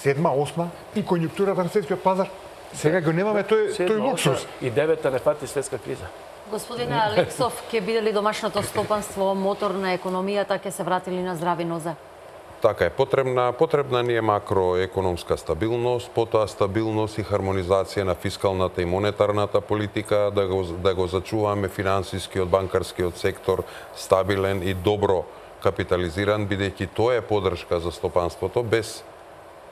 7, 8 и конјунктурата на светскиот пазар. Сега го немаме тој луксус. И 9-та не фати светска криза. Господине Алексов, ќе биде ли домашното стопанство мотор на економијата, ќе се врати ли на здрави нозе? Така е, потребна ни е макроекономска стабилност, потоа стабилност и хармонизација на фискалната и монетарната политика, да го зачуваме финансискиот, банкарскиот сектор стабилен и добро капитализиран, бидејќи тоа е поддршка за стопанството. Без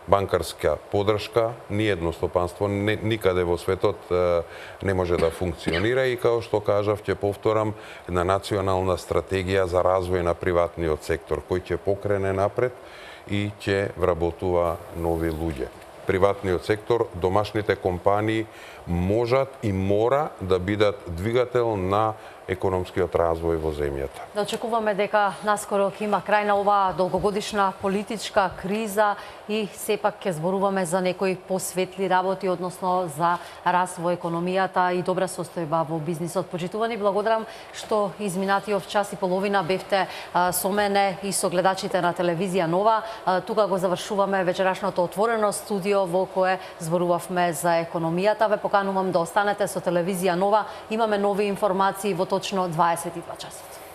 банкарска поддршка ниедно стопанство никаде во светот не може да функционира и како што кажав, ќе повторам, една национална стратегија за развој на приватниот сектор кој ќе покрене напред и ќе вработува нови луѓе. Приватниот сектор, домашните компании можат и мора да бидат двигател на економскиот развој во земјата. Да очекуваме дека наскоро ќе има крај на оваа долгогодишна политичка криза и сепак ќе зборуваме за некои посветли работи, односно за раст во економијата и добра состојба во бизнисот. Почитувани, благодарам што изминатиот час и половина бевте со мене и со гледачите на телевизија Нова. Тука го завршуваме вечерашното отворено студио во кое зборувавме за економијата. Ве поканувам да останете со телевизија Нова. Имаме нови информации во точно 22 часот.